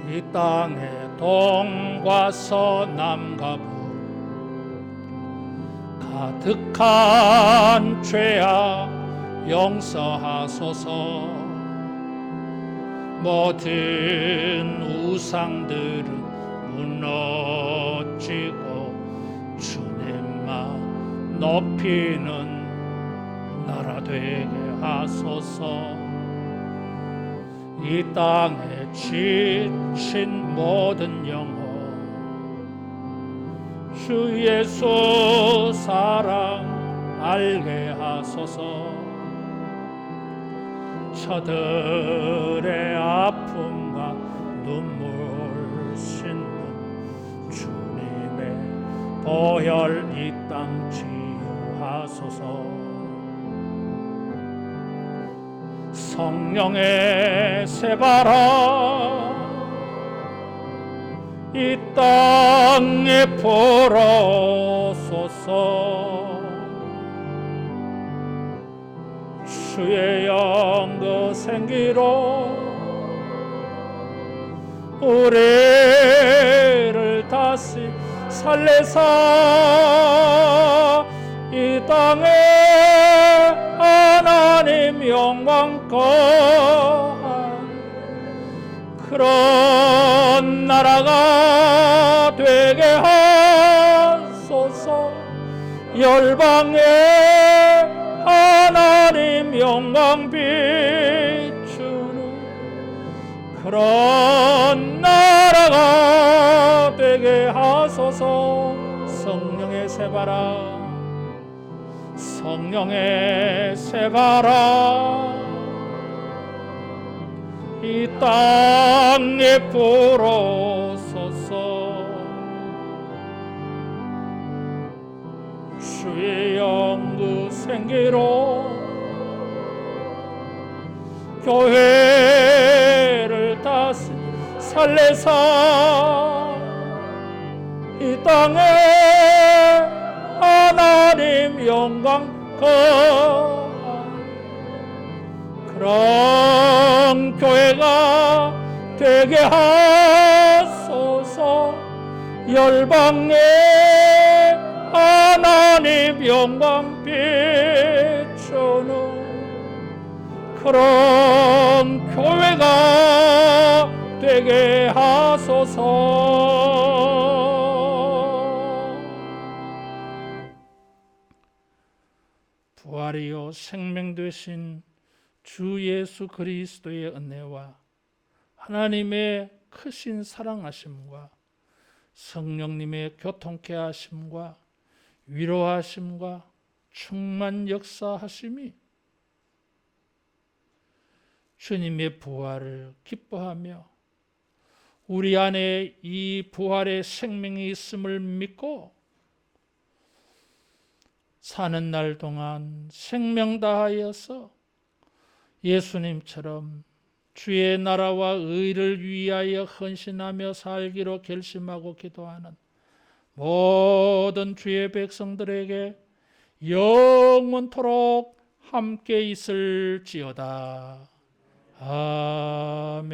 이 땅의 동과 서남과 북 가득한 죄악 용서하소서. 모든 우상들은 무너지고 주님만 높이는 나라 되게 하소서. 이 땅에 지친 모든 영혼 주 예수 사랑 알게 하소서. 저들의 아픔과 눈물 씻는 주님의 보혈 이 땅 치유하소서. 성령의 새바람 이 땅에 불어소서. 주의 영 그 생기로 우리를 다시 살리사 이 땅에 하나님 영광 거한 그런 나라가 되게 하소서. 열방에 하나님 영광 비추는 그런 나라가 되게 하소서. 성령의 새바람 성령의 새바람 이 땅에 불어소서. 주의 영 그 생기로 교회를 다시 살리사 이 땅에 하나님 영광 거한 그런 교회가 되게 하소서. 열방에 하나님 영광 비추는 그런 교회가 되게 하소서. 부활이요 생명 되신 주 예수 그리스도의 은혜와 하나님의 크신 사랑하심과 성령님의 교통케 하심과 위로하심과 충만 역사하심이 주님의 부활을 기뻐하며 우리 안에 이 부활의 생명이 있음을 믿고 사는 날 동안 생명 다하여서 예수님처럼 주의 나라와 의를 위하여 헌신하며 살기로 결심하고 기도하는 모든 주의 백성들에게 영원토록 함께 있을지어다. 아멘.